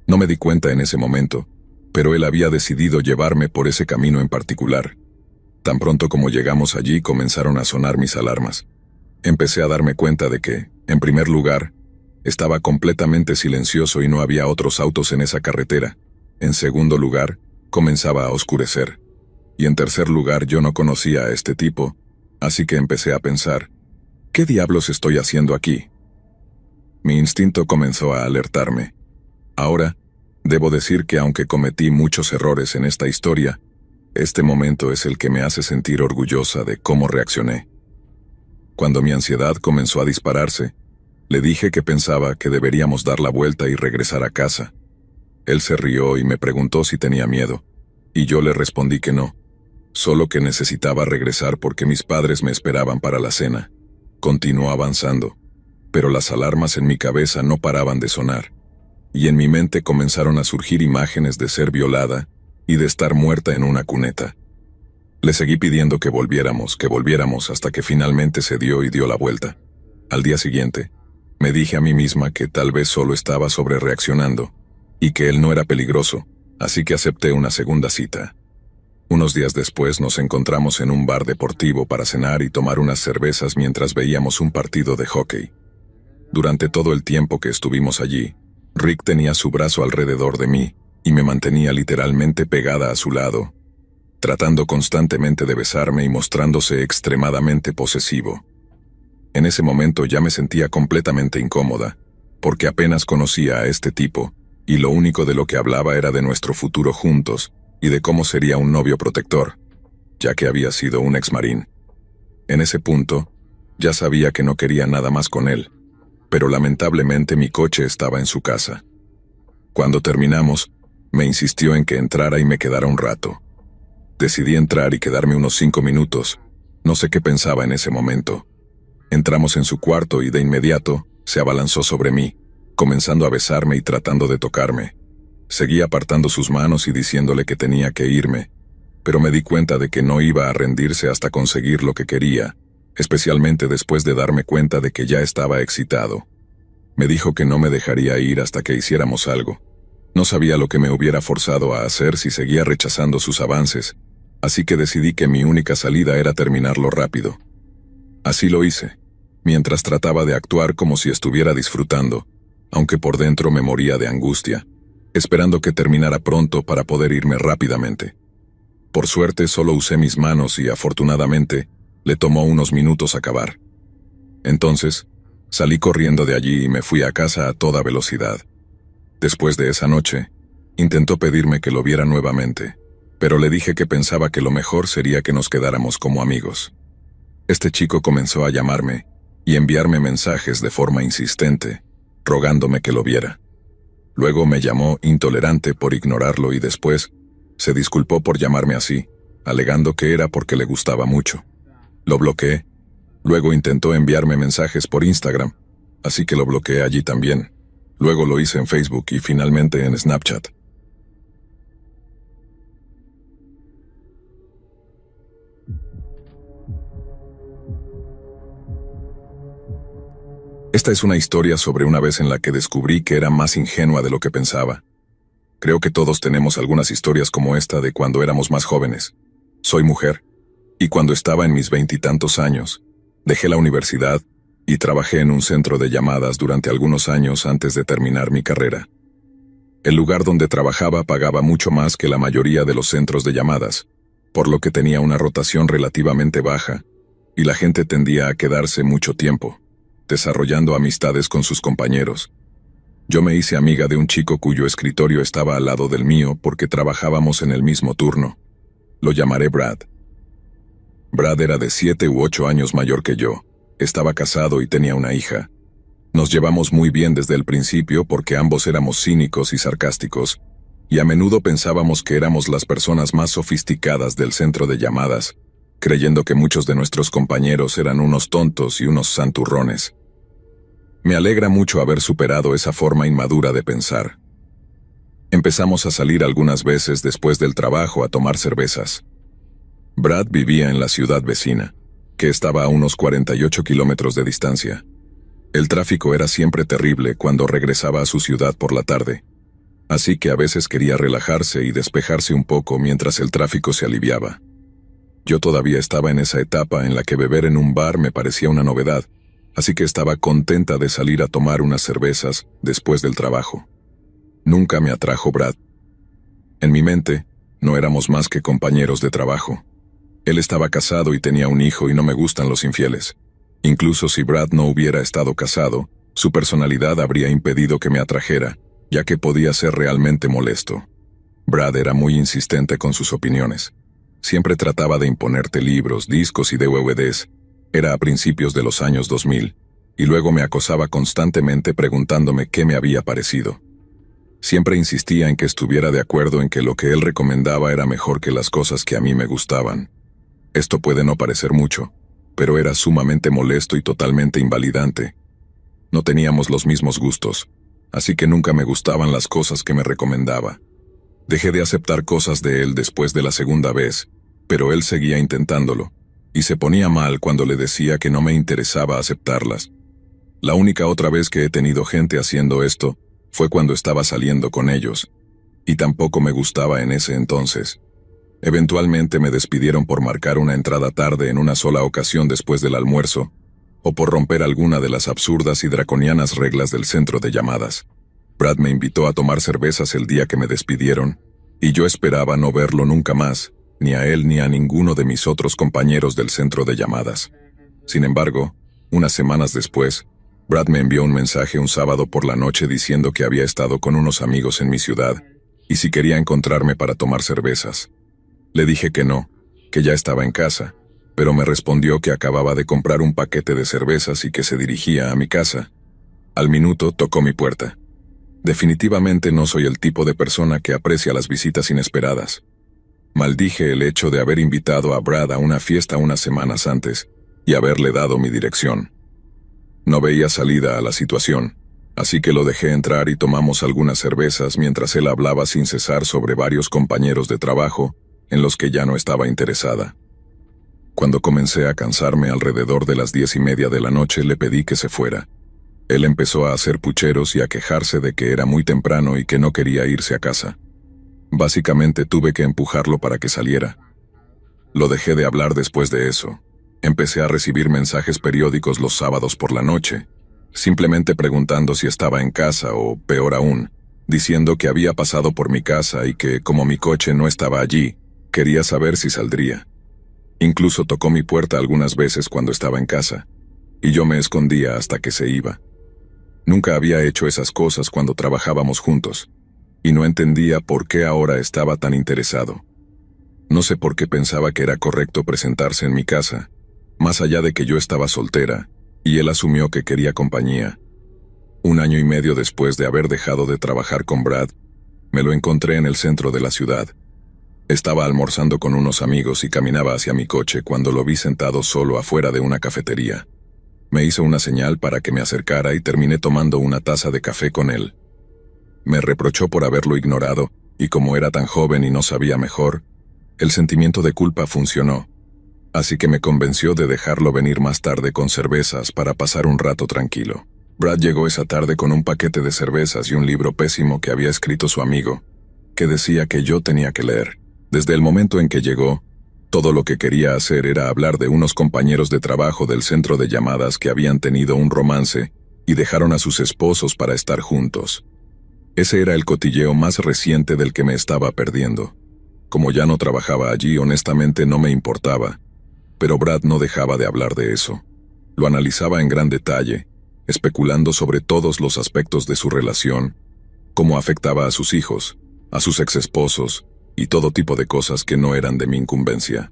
No me di cuenta en ese momento, pero él había decidido llevarme por ese camino en particular. Tan pronto como llegamos allí comenzaron a sonar mis alarmas. Empecé a darme cuenta de que, en primer lugar, estaba completamente silencioso y no había otros autos en esa carretera. En segundo lugar, comenzaba a oscurecer. Y en tercer lugar, yo no conocía a este tipo, así que empecé a pensar, ¿qué diablos estoy haciendo aquí? Mi instinto comenzó a alertarme. Ahora, debo decir que aunque cometí muchos errores en esta historia, este momento es el que me hace sentir orgullosa de cómo reaccioné. Cuando mi ansiedad comenzó a dispararse, le dije que pensaba que deberíamos dar la vuelta y regresar a casa. Él se rió y me preguntó si tenía miedo, y yo le respondí que no, solo que necesitaba regresar porque mis padres me esperaban para la cena. Continuó avanzando, pero las alarmas en mi cabeza no paraban de sonar, y en mi mente comenzaron a surgir imágenes de ser violada y de estar muerta en una cuneta. Le seguí pidiendo que volviéramos hasta que finalmente cedió y dio la vuelta. Al día siguiente, me dije a mí misma que tal vez solo estaba sobrereaccionando y que él no era peligroso, así que acepté una segunda cita. Unos días después nos encontramos en un bar deportivo para cenar y tomar unas cervezas mientras veíamos un partido de hockey. Durante todo el tiempo que estuvimos allí, Rick tenía su brazo alrededor de mí y me mantenía literalmente pegada a su lado, tratando constantemente de besarme y mostrándose extremadamente posesivo. En ese momento ya me sentía completamente incómoda, porque apenas conocía a este tipo, y lo único de lo que hablaba era de nuestro futuro juntos, y de cómo sería un novio protector. ya que había sido un exmarín. En ese punto, ya sabía que no quería nada más con él, pero lamentablemente mi coche estaba en su casa. Cuando terminamos, me insistió en que entrara y me quedara un rato. Decidí entrar y quedarme unos 5 minutos. No sé qué pensaba en ese momento. Entramos en su cuarto y de inmediato se abalanzó sobre mí, comenzando a besarme y tratando de tocarme. Seguí apartando sus manos y diciéndole que tenía que irme, pero me di cuenta de que no iba a rendirse hasta conseguir lo que quería, especialmente después de darme cuenta de que ya estaba excitado. Me dijo que no me dejaría ir hasta que hiciéramos algo. No sabía lo que me hubiera forzado a hacer si seguía rechazando sus avances, así que decidí que mi única salida era terminarlo rápido. Así lo hice, mientras trataba de actuar como si estuviera disfrutando, aunque por dentro me moría de angustia, esperando que terminara pronto para poder irme rápidamente. Por suerte solo usé mis manos y afortunadamente le tomó unos minutos acabar. Entonces, salí corriendo de allí y me fui a casa a toda velocidad. Después de esa noche, intentó pedirme que lo viera nuevamente, pero le dije que pensaba que lo mejor sería que nos quedáramos como amigos. Este chico comenzó a llamarme y enviarme mensajes de forma insistente, rogándome que lo viera. Luego me llamó intolerante por ignorarlo y después se disculpó por llamarme así, alegando que era porque le gustaba mucho. Lo bloqueé. Luego intentó enviarme mensajes por Instagram, así que lo bloqueé allí también. Luego lo hice en Facebook y finalmente en Snapchat. Esta es una historia sobre una vez en la que descubrí que era más ingenua de lo que pensaba. Creo que todos tenemos algunas historias como esta de cuando éramos más jóvenes. Soy mujer, y cuando estaba en mis 20 y tantos años, dejé la universidad y trabajé en un centro de llamadas durante algunos años antes de terminar mi carrera. El lugar donde trabajaba pagaba mucho más que la mayoría de los centros de llamadas, por lo que tenía una rotación relativamente baja, y la gente tendía a quedarse mucho tiempo, desarrollando amistades con sus compañeros. Yo me hice amiga de un chico cuyo escritorio estaba al lado del mío porque trabajábamos en el mismo turno. Lo llamaré Brad. Brad era de 7 u 8 años mayor que yo, estaba casado y tenía una hija. Nos llevamos muy bien desde el principio porque ambos éramos cínicos y sarcásticos, y a menudo pensábamos que éramos las personas más sofisticadas del centro de llamadas, creyendo que muchos de nuestros compañeros eran unos tontos y unos santurrones. Me alegra mucho haber superado esa forma inmadura de pensar. Empezamos a salir algunas veces después del trabajo a tomar cervezas. Brad vivía en la ciudad vecina, que estaba a unos 48 kilómetros de distancia. El tráfico era siempre terrible cuando regresaba a su ciudad por la tarde, así que a veces quería relajarse y despejarse un poco mientras el tráfico se aliviaba. Yo todavía estaba en esa etapa en la que beber en un bar me parecía una novedad, así que estaba contenta de salir a tomar unas cervezas después del trabajo. Nunca me atrajo Brad. En mi mente, no éramos más que compañeros de trabajo. Él estaba casado y tenía un hijo y no me gustan los infieles. Incluso si Brad no hubiera estado casado, su personalidad habría impedido que me atrajera, ya que podía ser realmente molesto. Brad era muy insistente con sus opiniones. Siempre trataba de imponerte libros, discos y DVDs. Era a principios de los años 2000, y luego me acosaba constantemente preguntándome qué me había parecido. Siempre insistía en que estuviera de acuerdo en que lo que él recomendaba era mejor que las cosas que a mí me gustaban. Esto puede no parecer mucho, pero era sumamente molesto y totalmente invalidante. No teníamos los mismos gustos, así que nunca me gustaban las cosas que me recomendaba. Dejé de aceptar cosas de él después de la segunda vez, pero él seguía intentándolo, y se ponía mal cuando le decía que no me interesaba aceptarlas. La única otra vez que he tenido gente haciendo esto fue cuando estaba saliendo con ellos, y tampoco me gustaba en ese entonces. Eventualmente me despidieron por marcar una entrada tarde en una sola ocasión después del almuerzo, o por romper alguna de las absurdas y draconianas reglas del centro de llamadas. Brad me invitó a tomar cervezas el día que me despidieron, y yo esperaba no verlo nunca más, ni a él ni a ninguno de mis otros compañeros del centro de llamadas. Sin embargo, unas semanas después, Brad me envió un mensaje un sábado por la noche diciendo que había estado con unos amigos en mi ciudad, y si quería encontrarme para tomar cervezas. Le dije que no, que ya estaba en casa, pero me respondió que acababa de comprar un paquete de cervezas y que se dirigía a mi casa. Al minuto tocó mi puerta. Definitivamente no soy el tipo de persona que aprecia las visitas inesperadas. Maldije el hecho de haber invitado a Brad a una fiesta unas semanas antes y haberle dado mi dirección. No veía salida a la situación, así que lo dejé entrar y tomamos algunas cervezas mientras él hablaba sin cesar sobre varios compañeros de trabajo en los que ya no estaba interesada. Cuando comencé a cansarme alrededor de las 10:30 de la noche, le pedí que se fuera. Él empezó a hacer pucheros y a quejarse de que era muy temprano y que no quería irse a casa. Básicamente tuve que empujarlo para que saliera. Lo dejé de hablar después de eso. Empecé a recibir mensajes periódicos los sábados por la noche, simplemente preguntando si estaba en casa o, peor aún, diciendo que había pasado por mi casa y que, como mi coche no estaba allí, quería saber si saldría. Incluso tocó mi puerta algunas veces cuando estaba en casa, y yo me escondía hasta que se iba. Nunca había hecho esas cosas cuando trabajábamos juntos, y no entendía por qué ahora estaba tan interesado. No sé por qué pensaba que era correcto presentarse en mi casa, más allá de que yo estaba soltera, y él asumió que quería compañía. 1 año y medio después de haber dejado de trabajar con Brad, me lo encontré en el centro de la ciudad. Estaba almorzando con unos amigos y caminaba hacia mi coche cuando lo vi sentado solo afuera de una cafetería. Me hizo una señal para que me acercara y terminé tomando una taza de café con él. Me reprochó por haberlo ignorado, y como era tan joven y no sabía mejor, el sentimiento de culpa funcionó, así que me convenció de dejarlo venir más tarde con cervezas para pasar un rato tranquilo. Brad llegó esa tarde con un paquete de cervezas y un libro pésimo que había escrito su amigo, que decía que yo tenía que leer. Desde el momento en que llegó, todo lo que quería hacer era hablar de unos compañeros de trabajo del centro de llamadas que habían tenido un romance y dejaron a sus esposos para estar juntos. Ese era el cotilleo más reciente del que me estaba perdiendo. Como ya no trabajaba allí, honestamente no me importaba, pero Brad no dejaba de hablar de eso. Lo analizaba en gran detalle, especulando sobre todos los aspectos de su relación, cómo afectaba a sus hijos, a sus exesposos, y todo tipo de cosas que no eran de mi incumbencia.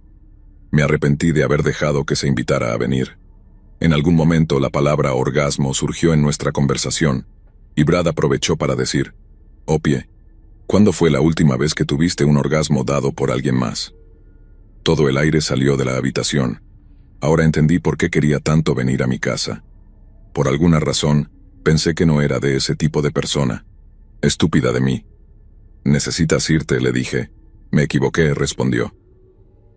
Me arrepentí de haber dejado que se invitara a venir. En algún momento la palabra orgasmo surgió en nuestra conversación, y Brad aprovechó para decir, «Opie, ¿cuándo fue la última vez que tuviste un orgasmo dado por alguien más?» Todo el aire salió de la habitación. Ahora entendí por qué quería tanto venir a mi casa. Por alguna razón, pensé que no era de ese tipo de persona. Estúpida de mí. «Necesitas irte», le dije. «Me equivoqué», respondió.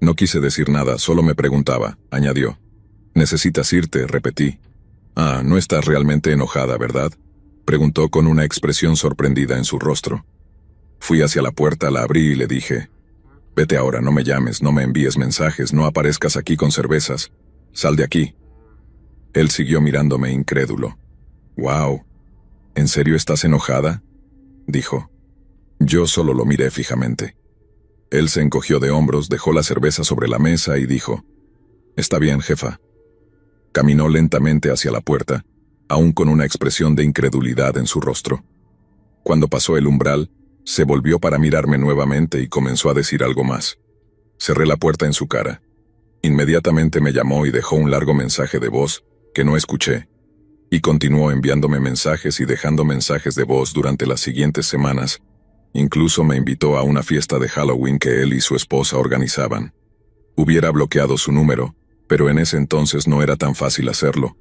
No quise decir nada, solo me preguntaba, añadió. «Necesitas irte», repetí. «Ah, no estás realmente enojada, ¿verdad?», preguntó con una expresión sorprendida en su rostro. Fui hacia la puerta, la abrí y le dije, «Vete ahora, no me llames, no me envíes mensajes, no aparezcas aquí con cervezas. Sal de aquí». Él siguió mirándome incrédulo. «Wow, ¿en serio estás enojada?», dijo. Yo solo lo miré fijamente. Él se encogió de hombros, dejó la cerveza sobre la mesa y dijo, «Está bien, jefa». Caminó lentamente hacia la puerta, aún con una expresión de incredulidad en su rostro. Cuando pasó el umbral, se volvió para mirarme nuevamente y comenzó a decir algo más. Cerré la puerta en su cara. Inmediatamente me llamó y dejó un largo mensaje de voz, que no escuché, y continuó enviándome mensajes y dejando mensajes de voz durante las siguientes semanas. Incluso me invitó a una fiesta de Halloween que él y su esposa organizaban. Hubiera bloqueado su número, pero en ese entonces no era tan fácil hacerlo.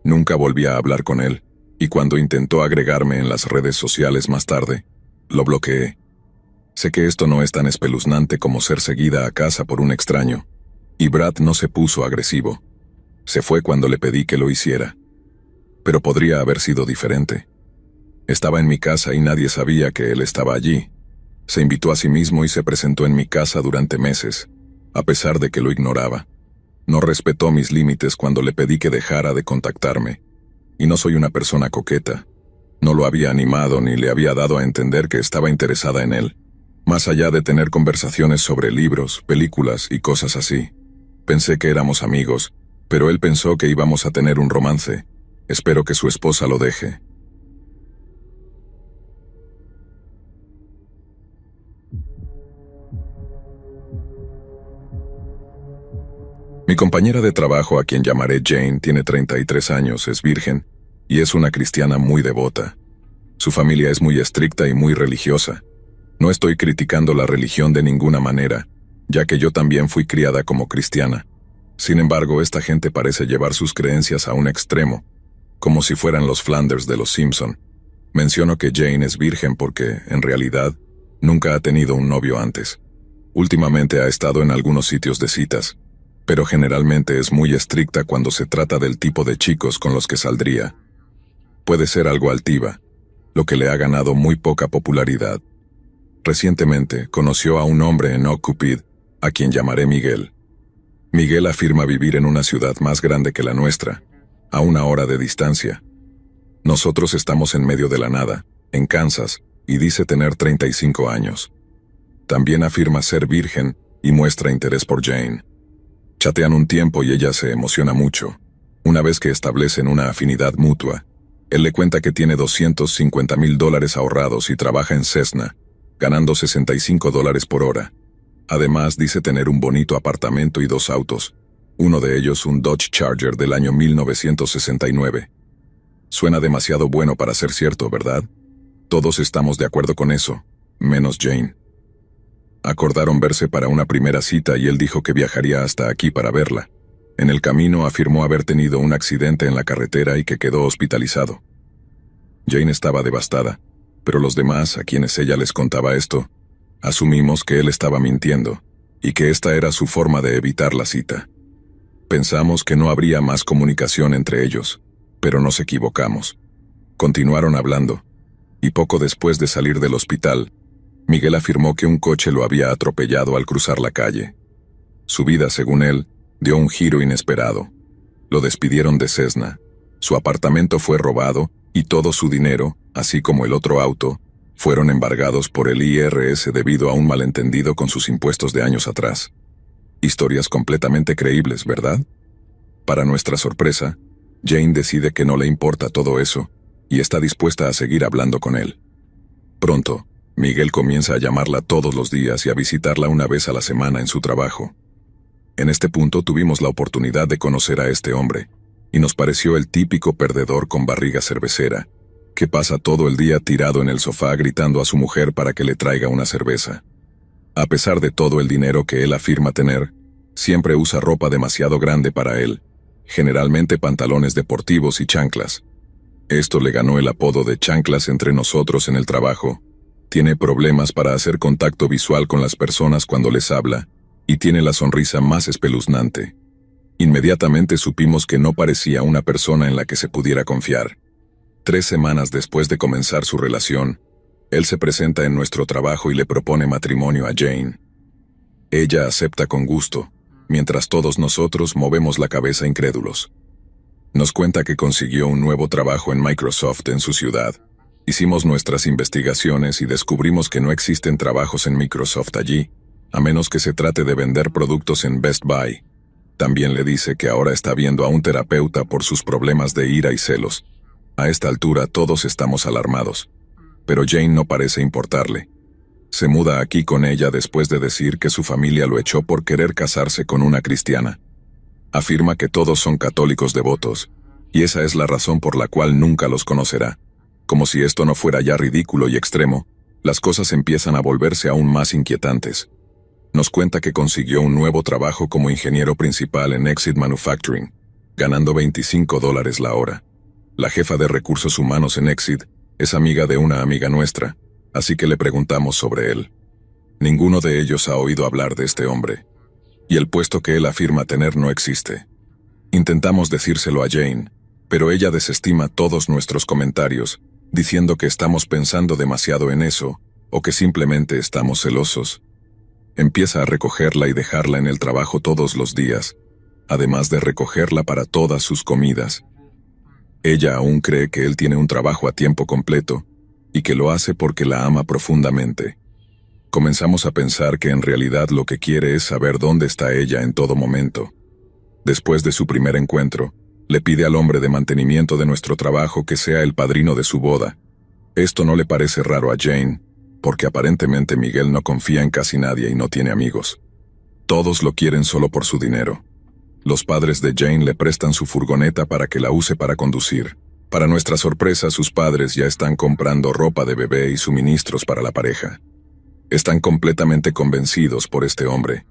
Nunca volví a hablar con él, y cuando intentó agregarme en las redes sociales más tarde, lo bloqueé. Sé que esto no es tan espeluznante como ser seguida a casa por un extraño, y Brad no se puso agresivo. Se fue cuando le pedí que lo hiciera. Pero podría haber sido diferente. Estaba en mi casa y nadie sabía que él estaba allí. Se invitó a sí mismo y se presentó en mi casa durante meses, a pesar de que lo ignoraba. No respetó mis límites cuando le pedí que dejara de contactarme. Y no soy una persona coqueta. No lo había animado ni le había dado a entender que estaba interesada en él. Más allá de tener conversaciones sobre libros, películas y cosas así. Pensé que éramos amigos, pero él pensó que íbamos a tener un romance. Espero que su esposa lo deje. Mi compañera de trabajo, a quien llamaré Jane, tiene 33 años, es virgen y es una cristiana muy devota. Su familia es muy estricta y muy religiosa. No estoy criticando la religión de ninguna manera, ya que yo también fui criada como cristiana. Sin embargo, esta gente parece llevar sus creencias a un extremo, como si fueran los Flanders de los Simpson. Menciono que Jane es virgen porque, en realidad, nunca ha tenido un novio antes. Últimamente ha estado en algunos sitios de citas, pero generalmente es muy estricta cuando se trata del tipo de chicos con los que saldría. Puede ser algo altiva, lo que le ha ganado muy poca popularidad. Recientemente conoció a un hombre en Oak-Cupid, a quien llamaré Miguel. Miguel afirma vivir en una ciudad más grande que la nuestra, a 1 hora de distancia. Nosotros estamos en medio de la nada, en Kansas, y dice tener 35 años. También afirma ser virgen y muestra interés por Jane. Chatean un tiempo y ella se emociona mucho. Una vez que establecen una afinidad mutua, él le cuenta que tiene $250,000 ahorrados y trabaja en Cessna, ganando $65 por hora. Además, dice tener un bonito apartamento y 2 autos, uno de ellos un Dodge Charger del año 1969. Suena demasiado bueno para ser cierto, ¿verdad? Todos estamos de acuerdo con eso, menos Jane. Acordaron verse para una primera cita y él dijo que viajaría hasta aquí para verla. En el camino afirmó haber tenido un accidente en la carretera y que quedó hospitalizado. Jane estaba devastada, pero los demás, a quienes ella les contaba esto, asumimos que él estaba mintiendo y que esta era su forma de evitar la cita. Pensamos que no habría más comunicación entre ellos, pero nos equivocamos. Continuaron hablando, y poco después de salir del hospital, Miguel afirmó que un coche lo había atropellado al cruzar la calle. Su vida, según él, dio un giro inesperado. Lo despidieron de Cessna, su apartamento fue robado y todo su dinero, así como el otro auto, fueron embargados por el IRS debido a un malentendido con sus impuestos de años atrás. Historias completamente creíbles, ¿verdad? Para nuestra sorpresa, Jane decide que no le importa todo eso y está dispuesta a seguir hablando con él. Pronto, Miguel comienza a llamarla todos los días y a visitarla una vez a la semana en su trabajo. En este punto tuvimos la oportunidad de conocer a este hombre, y nos pareció el típico perdedor con barriga cervecera, que pasa todo el día tirado en el sofá gritando a su mujer para que le traiga una cerveza. A pesar de todo el dinero que él afirma tener, siempre usa ropa demasiado grande para él, generalmente pantalones deportivos y chanclas. Esto le ganó el apodo de chanclas entre nosotros en el trabajo. Tiene problemas para hacer contacto visual con las personas cuando les habla, y tiene la sonrisa más espeluznante. Inmediatamente supimos que no parecía una persona en la que se pudiera confiar. 3 semanas después de comenzar su relación, él se presenta en nuestro trabajo y le propone matrimonio a Jane. Ella acepta con gusto, mientras todos nosotros movemos la cabeza incrédulos. Nos cuenta que consiguió un nuevo trabajo en Microsoft en su ciudad. Hicimos nuestras investigaciones y descubrimos que no existen trabajos en Microsoft allí, a menos que se trate de vender productos en Best Buy. También le dice que ahora está viendo a un terapeuta por sus problemas de ira y celos. A esta altura todos estamos alarmados, pero Jane no parece importarle. Se muda aquí con ella después de decir que su familia lo echó por querer casarse con una cristiana. Afirma que todos son católicos devotos, y esa es la razón por la cual nunca los conocerá. Como si esto no fuera ya ridículo y extremo, las cosas empiezan a volverse aún más inquietantes. Nos cuenta que consiguió un nuevo trabajo como ingeniero principal en Exit Manufacturing, ganando $25 la hora. La jefa de recursos humanos en Exit es amiga de una amiga nuestra, así que le preguntamos sobre él. Ninguno de ellos ha oído hablar de este hombre, y el puesto que él afirma tener no existe. Intentamos decírselo a Jane, pero ella desestima todos nuestros comentarios, diciendo que estamos pensando demasiado en eso, o que simplemente estamos celosos. Empieza a recogerla y dejarla en el trabajo todos los días, además de recogerla para todas sus comidas. Ella aún cree que él tiene un trabajo a tiempo completo, y que lo hace porque la ama profundamente. Comenzamos a pensar que en realidad lo que quiere es saber dónde está ella en todo momento. Después de su primer encuentro, le pide al hombre de mantenimiento de nuestro trabajo que sea el padrino de su boda. Esto no le parece raro a Jane, porque aparentemente Miguel no confía en casi nadie y no tiene amigos. Todos lo quieren solo por su dinero. Los padres de Jane le prestan su furgoneta para que la use para conducir. Para nuestra sorpresa, sus padres ya están comprando ropa de bebé y suministros para la pareja. Están completamente convencidos por este hombre.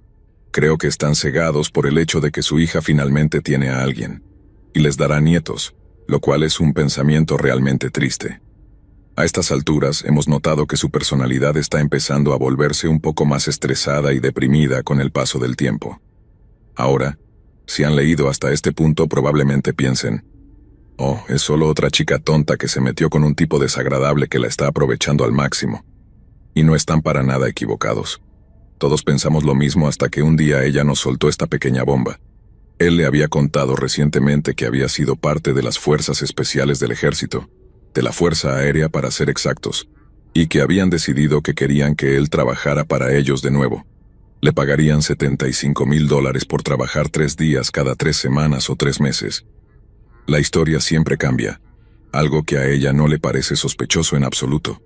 Creo que están cegados por el hecho de que su hija finalmente tiene a alguien, y les dará nietos, lo cual es un pensamiento realmente triste. A estas alturas hemos notado que su personalidad está empezando a volverse un poco más estresada y deprimida con el paso del tiempo. Ahora, si han leído hasta este punto, probablemente piensen, oh, es solo otra chica tonta que se metió con un tipo desagradable que la está aprovechando al máximo. Y no están para nada equivocados. Todos pensamos lo mismo hasta que un día ella nos soltó esta pequeña bomba. Él le había contado recientemente que había sido parte de las fuerzas especiales del ejército, de la Fuerza Aérea para ser exactos, y que habían decidido que querían que él trabajara para ellos de nuevo. Le pagarían $75,000 por trabajar 3 días cada 3 semanas o 3 meses. La historia siempre cambia, algo que a ella no le parece sospechoso en absoluto.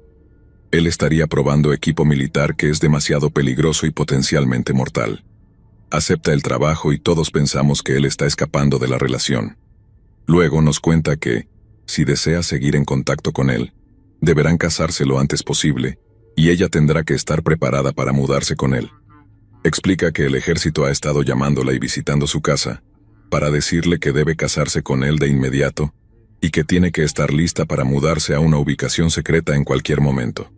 Él estaría probando equipo militar que es demasiado peligroso y potencialmente mortal. Acepta el trabajo y todos pensamos que él está escapando de la relación. Luego nos cuenta que, si desea seguir en contacto con él, deberán casarse lo antes posible, y ella tendrá que estar preparada para mudarse con él. Explica que el ejército ha estado llamándola y visitando su casa, para decirle que debe casarse con él de inmediato, y que tiene que estar lista para mudarse a una ubicación secreta en cualquier momento.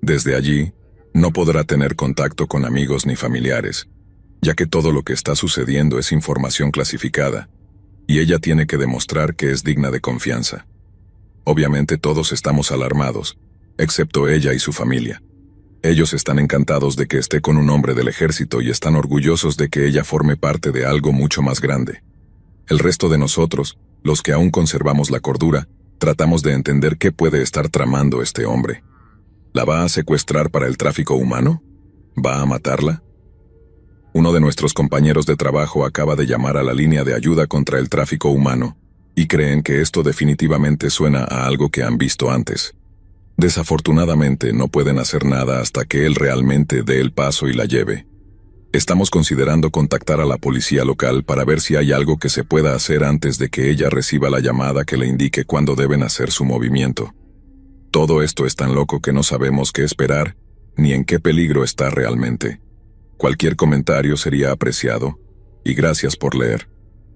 Desde allí, no podrá tener contacto con amigos ni familiares, ya que todo lo que está sucediendo es información clasificada, y ella tiene que demostrar que es digna de confianza. Obviamente todos estamos alarmados, excepto ella y su familia. Ellos están encantados de que esté con un hombre del ejército y están orgullosos de que ella forme parte de algo mucho más grande. El resto de nosotros, los que aún conservamos la cordura, tratamos de entender qué puede estar tramando este hombre. ¿La va a secuestrar para el tráfico humano? ¿Va a matarla? Uno de nuestros compañeros de trabajo acaba de llamar a la línea de ayuda contra el tráfico humano, y creen que esto definitivamente suena a algo que han visto antes. Desafortunadamente no pueden hacer nada hasta que él realmente dé el paso y la lleve. Estamos considerando contactar a la policía local para ver si hay algo que se pueda hacer antes de que ella reciba la llamada que le indique cuándo deben hacer su movimiento. Todo esto es tan loco que no sabemos qué esperar, ni en qué peligro está realmente. Cualquier comentario sería apreciado, y gracias por leer.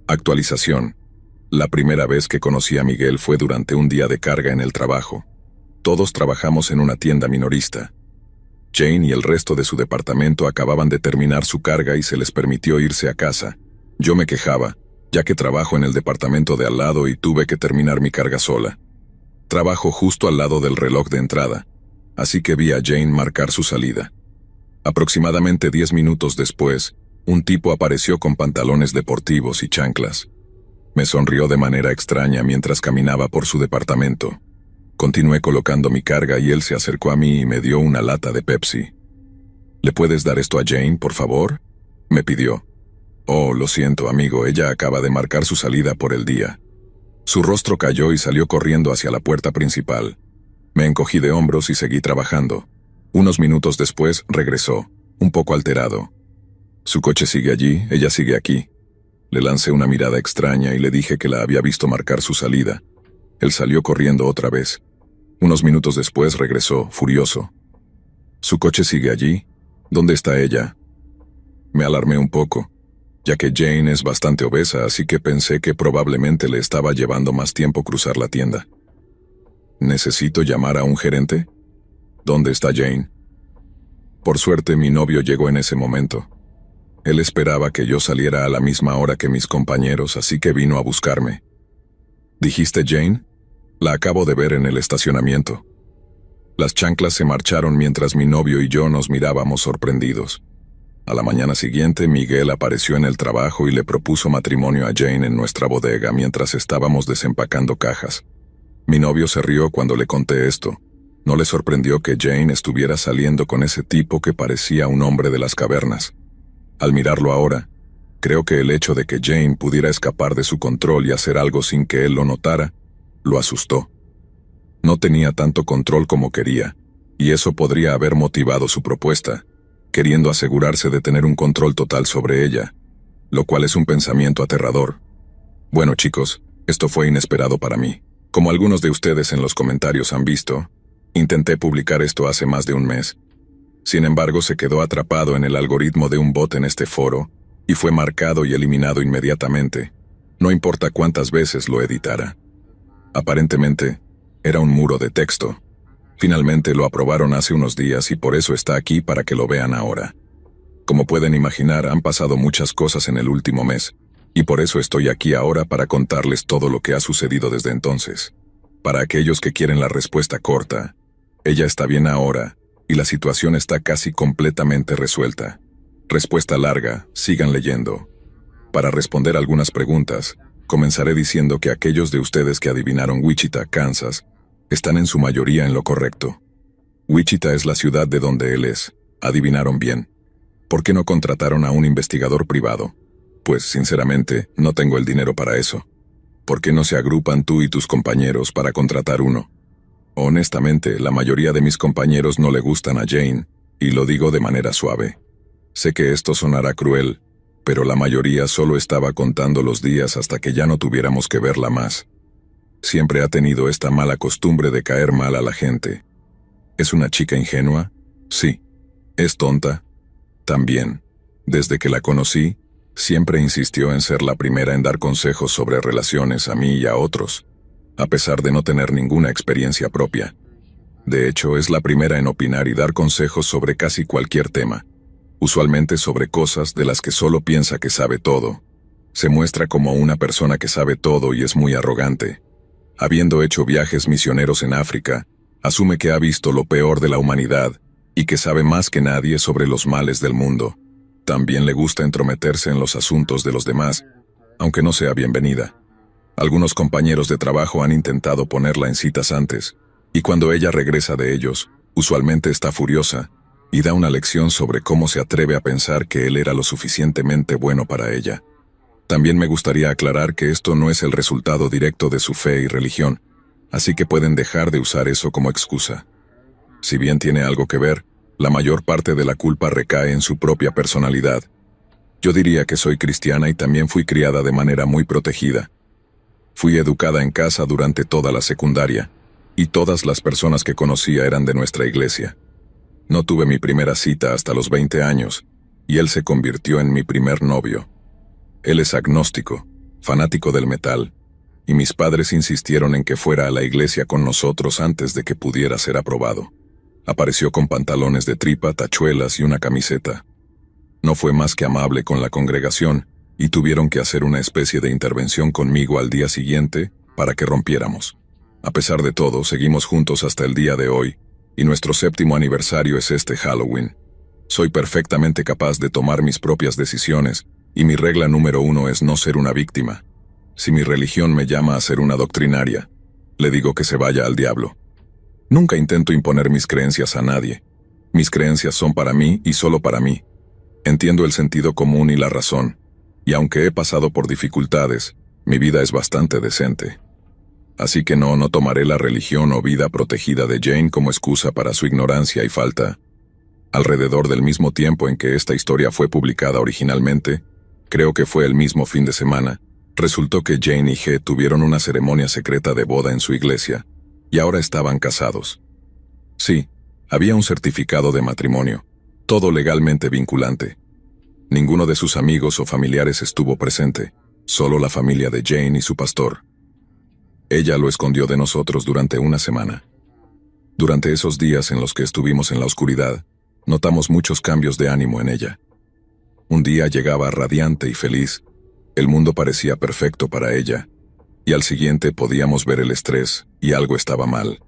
Actualización. La primera vez que conocí a Miguel fue durante un día de carga en el trabajo. Todos trabajamos en una tienda minorista. Jane y el resto de su departamento acababan de terminar su carga y se les permitió irse a casa. Yo me quejaba, ya que trabajo en el departamento de al lado y tuve que terminar mi carga sola. Trabajo justo al lado del reloj de entrada, así que vi a Jane marcar su salida. Aproximadamente 10 minutos después, un tipo apareció con pantalones deportivos y chanclas. Me sonrió de manera extraña mientras caminaba por su departamento. Continué colocando mi carga y él se acercó a mí y me dio una lata de Pepsi. ¿Le puedes dar esto a Jane, por favor?, me pidió. Oh, lo siento, amigo, ella acaba de marcar su salida por el día. Su rostro cayó y salió corriendo hacia la puerta principal. Me encogí de hombros y seguí trabajando. Unos minutos después regresó, un poco alterado. Su coche sigue allí, ella sigue aquí. Le lancé una mirada extraña y le dije que la había visto marcar su salida. Él salió corriendo otra vez. Unos minutos después regresó, furioso. ¿Su coche sigue allí? ¿Dónde está ella? Me alarmé un poco, ya que Jane es bastante obesa, así que pensé que probablemente le estaba llevando más tiempo cruzar la tienda. ¿Necesito llamar a un gerente? ¿Dónde está Jane? Por suerte, mi novio llegó en ese momento. Él esperaba que yo saliera a la misma hora que mis compañeros, así que vino a buscarme. ¿Dijiste Jane? La acabo de ver en el estacionamiento. Las chanclas se marcharon mientras mi novio y yo nos mirábamos sorprendidos. A la mañana siguiente, Miguel apareció en el trabajo y le propuso matrimonio a Jane en nuestra bodega mientras estábamos desempacando cajas. Mi novio se rió cuando le conté esto. No le sorprendió que Jane estuviera saliendo con ese tipo que parecía un hombre de las cavernas. Al mirarlo ahora, creo que el hecho de que Jane pudiera escapar de su control y hacer algo sin que él lo notara, lo asustó. No tenía tanto control como quería, y eso podría haber motivado su propuesta, queriendo asegurarse de tener un control total sobre ella. lo cual es un pensamiento aterrador. Bueno, chicos, esto fue inesperado para mí. Como algunos de ustedes en los comentarios han visto, intenté publicar esto hace más de un mes. Sin embargo, se quedó atrapado en el algoritmo de un bot en este foro y fue marcado y eliminado inmediatamente, no importa cuántas veces lo editara. Aparentemente, era un muro de texto. Finalmente lo aprobaron hace unos días y por eso está aquí para que lo vean ahora. Como pueden imaginar, han pasado muchas cosas en el último mes, y por eso estoy aquí ahora para contarles todo lo que ha sucedido desde entonces. Para aquellos que quieren la respuesta corta, ella está bien ahora, y la situación está casi completamente resuelta. Respuesta larga, sigan leyendo. Para responder algunas preguntas, comenzaré diciendo que aquellos de ustedes que adivinaron Wichita, Kansas, están en su mayoría en lo correcto. Wichita es la ciudad de donde él es. Adivinaron bien. ¿Por qué no contrataron a un investigador privado? Pues, sinceramente, no tengo el dinero para eso. ¿Por qué no se agrupan tú y tus compañeros para contratar uno? Honestamente, la mayoría de mis compañeros no le gustan a Jane, y lo digo de manera suave. Sé que esto sonará cruel, pero la mayoría solo estaba contando los días hasta que ya no tuviéramos que verla más. Siempre ha tenido esta mala costumbre de caer mal a la gente. ¿Es una chica ingenua? Sí. ¿Es tonta? También. Desde que la conocí, siempre insistió en ser la primera en dar consejos sobre relaciones a mí y a otros, a pesar de no tener ninguna experiencia propia. De hecho, es la primera en opinar y dar consejos sobre casi cualquier tema, usualmente sobre cosas de las que solo piensa que sabe todo. Se muestra como una persona que sabe todo y es muy arrogante. Habiendo hecho viajes misioneros en África, asume que ha visto lo peor de la humanidad y que sabe más que nadie sobre los males del mundo. También le gusta entrometerse en los asuntos de los demás, aunque no sea bienvenida. Algunos compañeros de trabajo han intentado ponerla en citas antes, y cuando ella regresa de ellos, usualmente está furiosa, y da una lección sobre cómo se atreve a pensar que él era lo suficientemente bueno para ella. También me gustaría aclarar que esto no es el resultado directo de su fe y religión, así que pueden dejar de usar eso como excusa. Si bien tiene algo que ver, la mayor parte de la culpa recae en su propia personalidad. Yo diría que soy cristiana y también fui criada de manera muy protegida. Fui educada en casa durante toda la secundaria, y todas las personas que conocía eran de nuestra iglesia. No tuve mi primera cita hasta los 20 años, y él se convirtió en mi primer novio. Él es agnóstico, fanático del metal, y mis padres insistieron en que fuera a la iglesia con nosotros antes de que pudiera ser aprobado. Apareció con pantalones de tripa, tachuelas y una camiseta. No fue más que amable con la congregación, y tuvieron que hacer una especie de intervención conmigo al día siguiente para que rompiéramos. A pesar de todo, seguimos juntos hasta el día de hoy, y nuestro 7º aniversario es este Halloween. Soy perfectamente capaz de tomar mis propias decisiones, y mi regla número 1 es no ser una víctima. Si mi religión me llama a ser una doctrinaria, le digo que se vaya al diablo. Nunca intento imponer mis creencias a nadie. Mis creencias son para mí y solo para mí. Entiendo el sentido común y la razón, y aunque he pasado por dificultades, mi vida es bastante decente. Así que no tomaré la religión o vida protegida de Jane como excusa para su ignorancia y falta. Alrededor del mismo tiempo en que esta historia fue publicada originalmente, creo que fue el mismo fin de semana, resultó que Jane y G tuvieron una ceremonia secreta de boda en su iglesia, y ahora estaban casados. Sí, había un certificado de matrimonio, todo legalmente vinculante. Ninguno de sus amigos o familiares estuvo presente, solo la familia de Jane y su pastor. Ella lo escondió de nosotros durante una semana. Durante esos días en los que estuvimos en la oscuridad, notamos muchos cambios de ánimo en ella. Un día llegaba radiante y feliz, el mundo parecía perfecto para ella, y al siguiente podíamos ver el estrés, y algo estaba mal.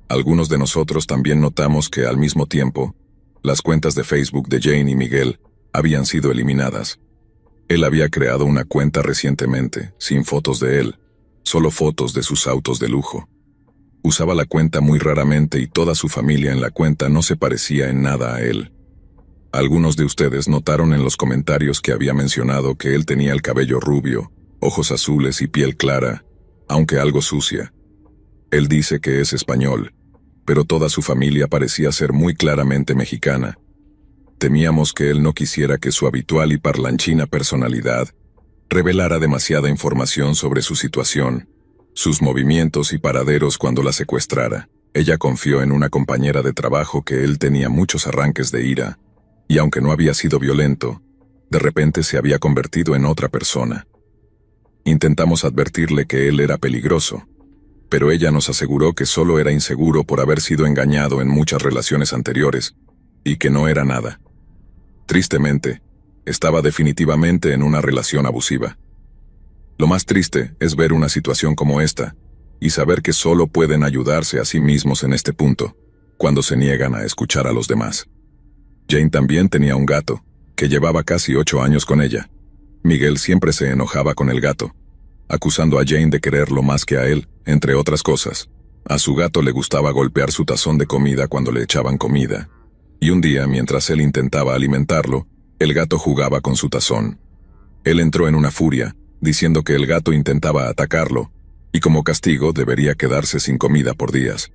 Algunos de nosotros también notamos que al mismo tiempo, las cuentas de Facebook de Jane y Miguel habían sido eliminadas. Él había creado una cuenta recientemente, sin fotos de él, solo fotos de sus autos de lujo. Usaba la cuenta muy raramente y toda su familia en la cuenta no se parecía en nada a él. Algunos de ustedes notaron en los comentarios que había mencionado que él tenía el cabello rubio, ojos azules y piel clara, aunque algo sucia. Él dice que es español, pero toda su familia parecía ser muy claramente mexicana. Temíamos que él no quisiera que su habitual y parlanchina personalidad revelara demasiada información sobre su situación, sus movimientos y paraderos cuando la secuestrara. Ella confió en una compañera de trabajo que él tenía muchos arranques de ira, y aunque no había sido violento, de repente se había convertido en otra persona. Intentamos advertirle que él era peligroso, pero ella nos aseguró que solo era inseguro por haber sido engañado en muchas relaciones anteriores, y que no era nada. Tristemente, estaba definitivamente en una relación abusiva. Lo más triste es ver una situación como esta, y saber que solo pueden ayudarse a sí mismos en este punto, cuando se niegan a escuchar a los demás. Jane también tenía un gato, que llevaba casi 8 años con ella. Miguel siempre se enojaba con el gato, acusando a Jane de quererlo más que a él, entre otras cosas. A su gato le gustaba golpear su tazón de comida cuando le echaban comida, y un día, mientras él intentaba alimentarlo, el gato jugaba con su tazón. Él entró en una furia, diciendo que el gato intentaba atacarlo, y como castigo debería quedarse sin comida por días.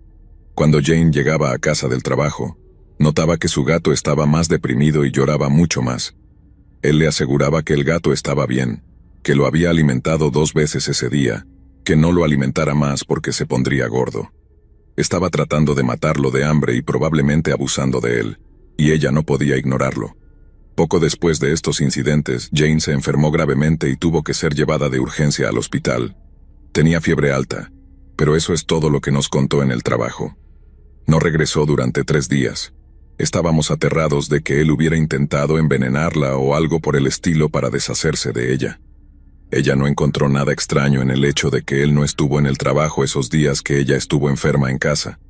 Cuando Jane llegaba a casa del trabajo, notaba que su gato estaba más deprimido y lloraba mucho más. Él le aseguraba que el gato estaba bien, que lo había alimentado 2 veces ese día, que no lo alimentara más porque se pondría gordo. Estaba tratando de matarlo de hambre y probablemente abusando de él, y ella no podía ignorarlo. Poco después de estos incidentes, Jane se enfermó gravemente y tuvo que ser llevada de urgencia al hospital. Tenía fiebre alta, pero eso es todo lo que nos contó en el trabajo. No regresó durante 3 días. Estábamos aterrados de que él hubiera intentado envenenarla o algo por el estilo para deshacerse de ella. Ella no encontró nada extraño en el hecho de que él no estuvo en el trabajo esos días que ella estuvo enferma en casa.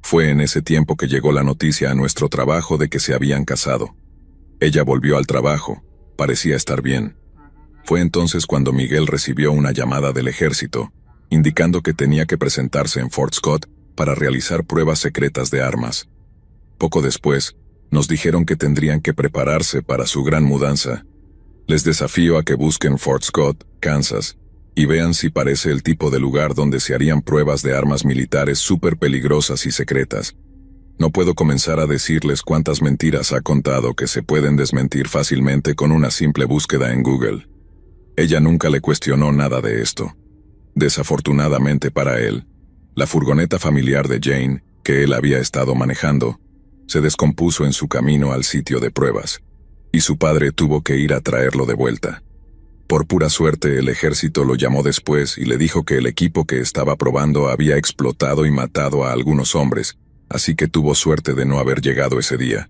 Fue en ese tiempo que llegó la noticia a nuestro trabajo de que se habían casado. Ella volvió al trabajo, parecía estar bien. Fue entonces cuando Miguel recibió una llamada del ejército, indicando que tenía que presentarse en Fort Scott para realizar pruebas secretas de armas. Poco después, nos dijeron que tendrían que prepararse para su gran mudanza. Les desafío a que busquen Fort Scott, Kansas, y vean si parece el tipo de lugar donde se harían pruebas de armas militares súper peligrosas y secretas. No puedo comenzar a decirles cuántas mentiras ha contado que se pueden desmentir fácilmente con una simple búsqueda en Google. Ella nunca le cuestionó nada de esto. Desafortunadamente para él, la furgoneta familiar de Jane, que él había estado manejando, se descompuso en su camino al sitio de pruebas, y su padre tuvo que ir a traerlo de vuelta. Por pura suerte, el ejército lo llamó después y le dijo que el equipo que estaba probando había explotado y matado a algunos hombres, así que tuvo suerte de no haber llegado ese día.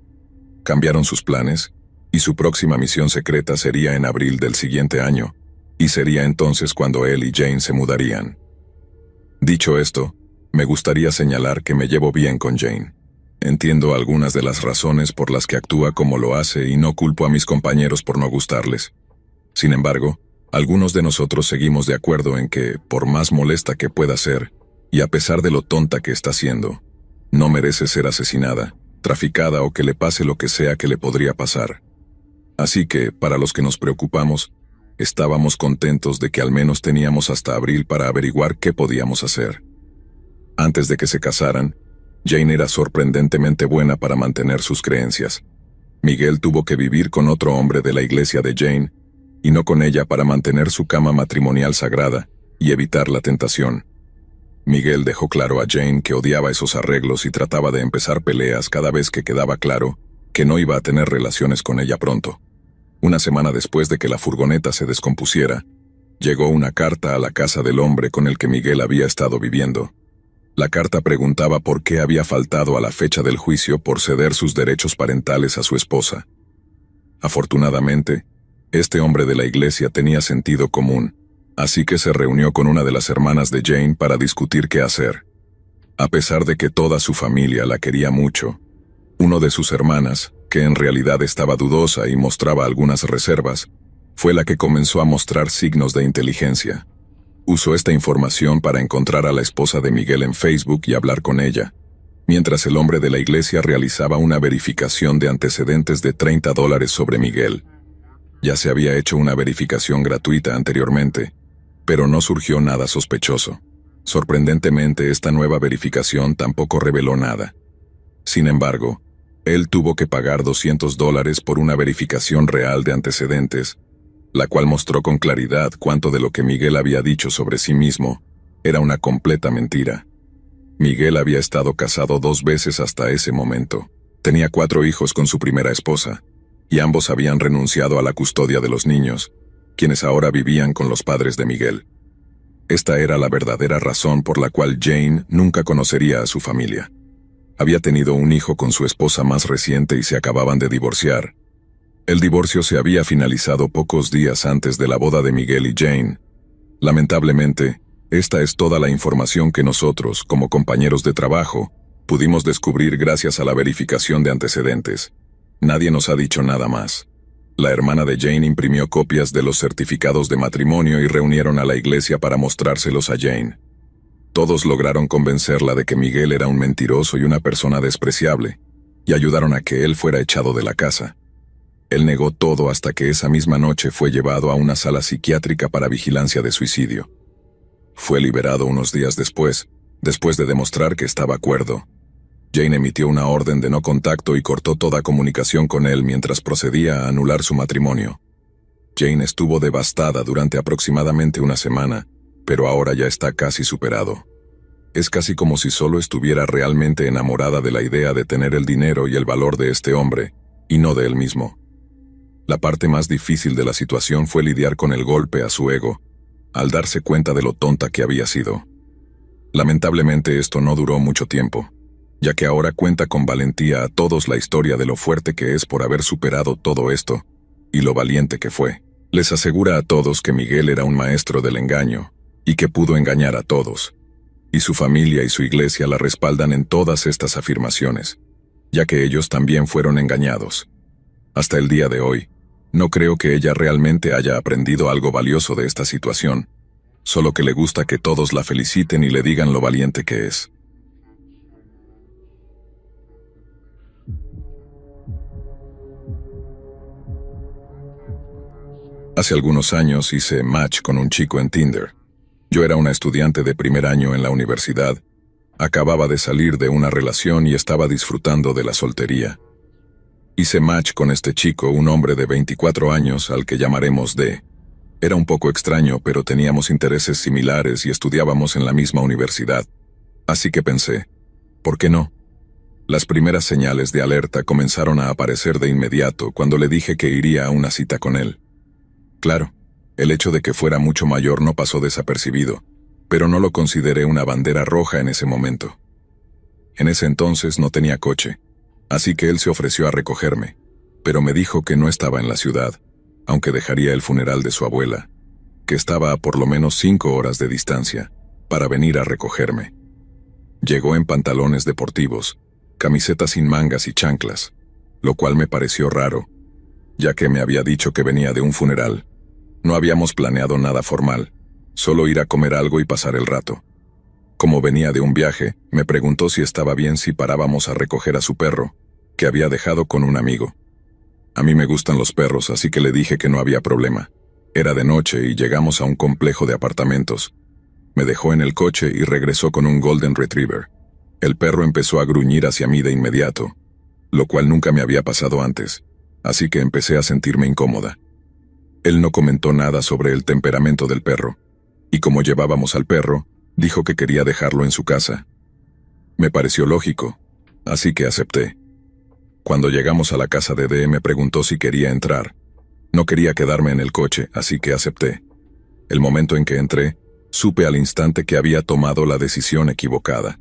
Cambiaron sus planes, y su próxima misión secreta sería en abril del siguiente año, y sería entonces cuando él y Jane se mudarían. Dicho esto, me gustaría señalar que me llevo bien con Jane. Entiendo algunas de las razones por las que actúa como lo hace y no culpo a mis compañeros por no gustarles. Sin embargo, algunos de nosotros seguimos de acuerdo en que, por más molesta que pueda ser, y a pesar de lo tonta que está siendo, no merece ser asesinada, traficada o que le pase lo que sea que le podría pasar. Así que, para los que nos preocupamos, estábamos contentos de que al menos teníamos hasta abril para averiguar qué podíamos hacer. Antes de que se casaran, Jane era sorprendentemente buena para mantener sus creencias. Miguel tuvo que vivir con otro hombre de la iglesia de Jane, y no con ella para mantener su cama matrimonial sagrada y evitar la tentación. Miguel dejó claro a Jane que odiaba esos arreglos y trataba de empezar peleas cada vez que quedaba claro que no iba a tener relaciones con ella pronto. Una semana después de que la furgoneta se descompusiera, llegó una carta a la casa del hombre con el que Miguel había estado viviendo. La carta preguntaba por qué había faltado a la fecha del juicio por ceder sus derechos parentales a su esposa. Afortunadamente, este hombre de la iglesia tenía sentido común, así que se reunió con una de las hermanas de Jane para discutir qué hacer. A pesar de que toda su familia la quería mucho, uno de sus hermanas, que en realidad estaba dudosa y mostraba algunas reservas, fue la que comenzó a mostrar signos de inteligencia. Usó esta información para encontrar a la esposa de Miguel en Facebook y hablar con ella, mientras el hombre de la iglesia realizaba una verificación de antecedentes de $30 sobre Miguel. Ya se había hecho una verificación gratuita anteriormente, pero no surgió nada sospechoso. Sorprendentemente, esta nueva verificación tampoco reveló nada. Sin embargo, Él tuvo que pagar $200 por una verificación real de antecedentes, la cual mostró con claridad cuánto de lo que Miguel había dicho sobre sí mismo era una completa mentira. Miguel había estado casado 2 veces hasta ese momento. Tenía 4 hijos con su primera esposa, y ambos habían renunciado a la custodia de los niños, quienes ahora vivían con los padres de Miguel. Esta era la verdadera razón por la cual Jane nunca conocería a su familia. Había tenido un hijo con su esposa más reciente y se acababan de divorciar. El divorcio se había finalizado pocos días antes de la boda de Miguel y Jane. Lamentablemente, esta es toda la información que nosotros, como compañeros de trabajo, pudimos descubrir gracias a la verificación de antecedentes. Nadie nos ha dicho nada más. La hermana de Jane imprimió copias de los certificados de matrimonio y reunieron a la iglesia para mostrárselos a Jane. Todos lograron convencerla de que Miguel era un mentiroso y una persona despreciable, y ayudaron a que él fuera echado de la casa. Él negó todo hasta que esa misma noche fue llevado a una sala psiquiátrica para vigilancia de suicidio. Fue liberado unos días después de demostrar que estaba cuerdo. Jane emitió una orden de no contacto y cortó toda comunicación con él mientras procedía a anular su matrimonio. Jane estuvo devastada durante aproximadamente una semana, pero ahora ya está casi superado. Es casi como si solo estuviera realmente enamorada de la idea de tener el dinero y el valor de este hombre, y no de él mismo. La parte más difícil de la situación fue lidiar con el golpe a su ego, al darse cuenta de lo tonta que había sido. Lamentablemente esto no duró mucho tiempo, ya que ahora cuenta con valentía a todos la historia de lo fuerte que es por haber superado todo esto, y lo valiente que fue. Les asegura a todos que Miguel era un maestro del engaño, y que pudo engañar a todos. Y su familia y su iglesia la respaldan en todas estas afirmaciones, ya que ellos también fueron engañados. Hasta el día de hoy, no creo que ella realmente haya aprendido algo valioso de esta situación, solo que le gusta que todos la feliciten y le digan lo valiente que es. Hace algunos años hice match con un chico en Tinder. Yo era una estudiante de primer año en la universidad. Acababa de salir de una relación y estaba disfrutando de la soltería. Hice match con este chico, un hombre de 24 años al que llamaremos D. Era un poco extraño, pero teníamos intereses similares y estudiábamos en la misma universidad. Así que pensé, ¿por qué no? Las primeras señales de alerta comenzaron a aparecer de inmediato cuando le dije que iría a una cita con él. Claro, el hecho de que fuera mucho mayor no pasó desapercibido, pero no lo consideré una bandera roja en ese momento. En ese entonces no tenía coche, así que él se ofreció a recogerme, pero me dijo que no estaba en la ciudad, aunque dejaría el funeral de su abuela, que estaba a por lo menos 5 horas de distancia, para venir a recogerme. Llegó en pantalones deportivos, camiseta sin mangas y chanclas, lo cual me pareció raro, ya que me había dicho que venía de un funeral. No habíamos planeado nada formal, solo ir a comer algo y pasar el rato. Como venía de un viaje, me preguntó si estaba bien si parábamos a recoger a su perro, que había dejado con un amigo. A mí me gustan los perros, así que le dije que no había problema. Era de noche y llegamos a un complejo de apartamentos. Me dejó en el coche y regresó con un Golden Retriever. El perro empezó a gruñir hacia mí de inmediato, lo cual nunca me había pasado antes, así que empecé a sentirme incómoda. Él no comentó nada sobre el temperamento del perro, y como llevábamos al perro, dijo que quería dejarlo en su casa. Me pareció lógico, así que acepté. Cuando llegamos a la casa de D, me preguntó si quería entrar. No quería quedarme en el coche, así que acepté. El momento en que entré, supe al instante que había tomado la decisión equivocada.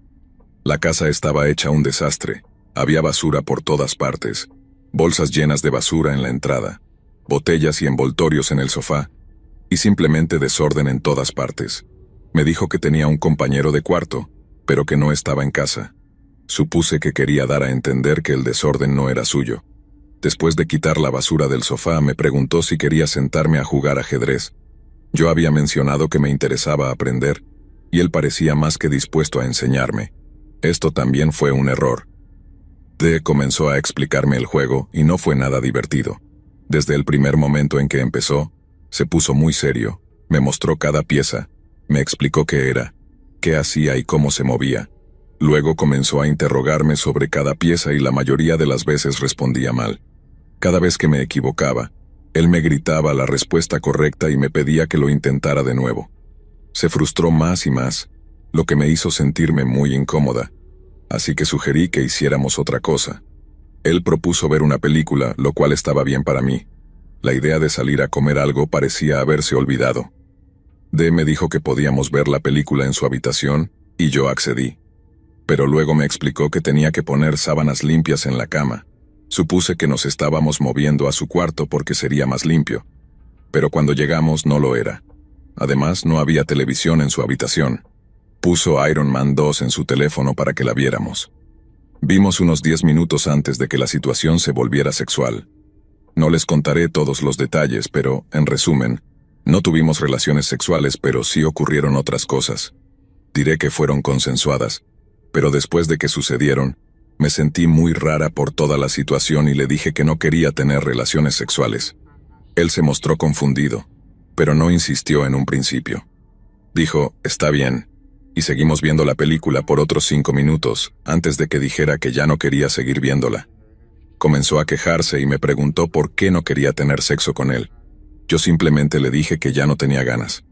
La casa estaba hecha un desastre, había basura por todas partes, bolsas llenas de basura en la entrada, botellas y envoltorios en el sofá, y simplemente desorden en todas partes. Me dijo que tenía un compañero de cuarto, pero que no estaba en casa. Supuse que quería dar a entender que el desorden no era suyo. Después de quitar la basura del sofá, me preguntó si quería sentarme a jugar ajedrez. Yo había mencionado que me interesaba aprender, y él parecía más que dispuesto a enseñarme. Esto también fue un error. D comenzó a explicarme el juego y no fue nada divertido. Desde el primer momento en que empezó, se puso muy serio, me mostró cada pieza, me explicó qué era, qué hacía y cómo se movía. Luego comenzó a interrogarme sobre cada pieza y la mayoría de las veces respondía mal. Cada vez que me equivocaba, él me gritaba la respuesta correcta y me pedía que lo intentara de nuevo. Se frustró más y más, lo que me hizo sentirme muy incómoda, así que sugerí que hiciéramos otra cosa. Él propuso ver una película, lo cual estaba bien para mí. La idea de salir a comer algo parecía haberse olvidado. D me dijo que podíamos ver la película en su habitación, y yo accedí. Pero luego me explicó que tenía que poner sábanas limpias en la cama. Supuse que nos estábamos moviendo a su cuarto porque sería más limpio. Pero cuando llegamos no lo era. Además, no había televisión en su habitación. Puso Iron Man 2 en su teléfono para que la viéramos. Vimos unos 10 minutos antes de que la situación se volviera sexual. No les contaré todos los detalles, pero, en resumen, no tuvimos relaciones sexuales, pero sí ocurrieron otras cosas. Diré que fueron consensuadas, pero después de que sucedieron, me sentí muy rara por toda la situación y le dije que no quería tener relaciones sexuales. Él se mostró confundido, pero no insistió en un principio. Dijo, está bien, y seguimos viendo la película por otros 5 minutos, antes de que dijera que ya no quería seguir viéndola. Comenzó a quejarse y me preguntó por qué no quería tener sexo con él. Yo simplemente le dije que ya no tenía ganas.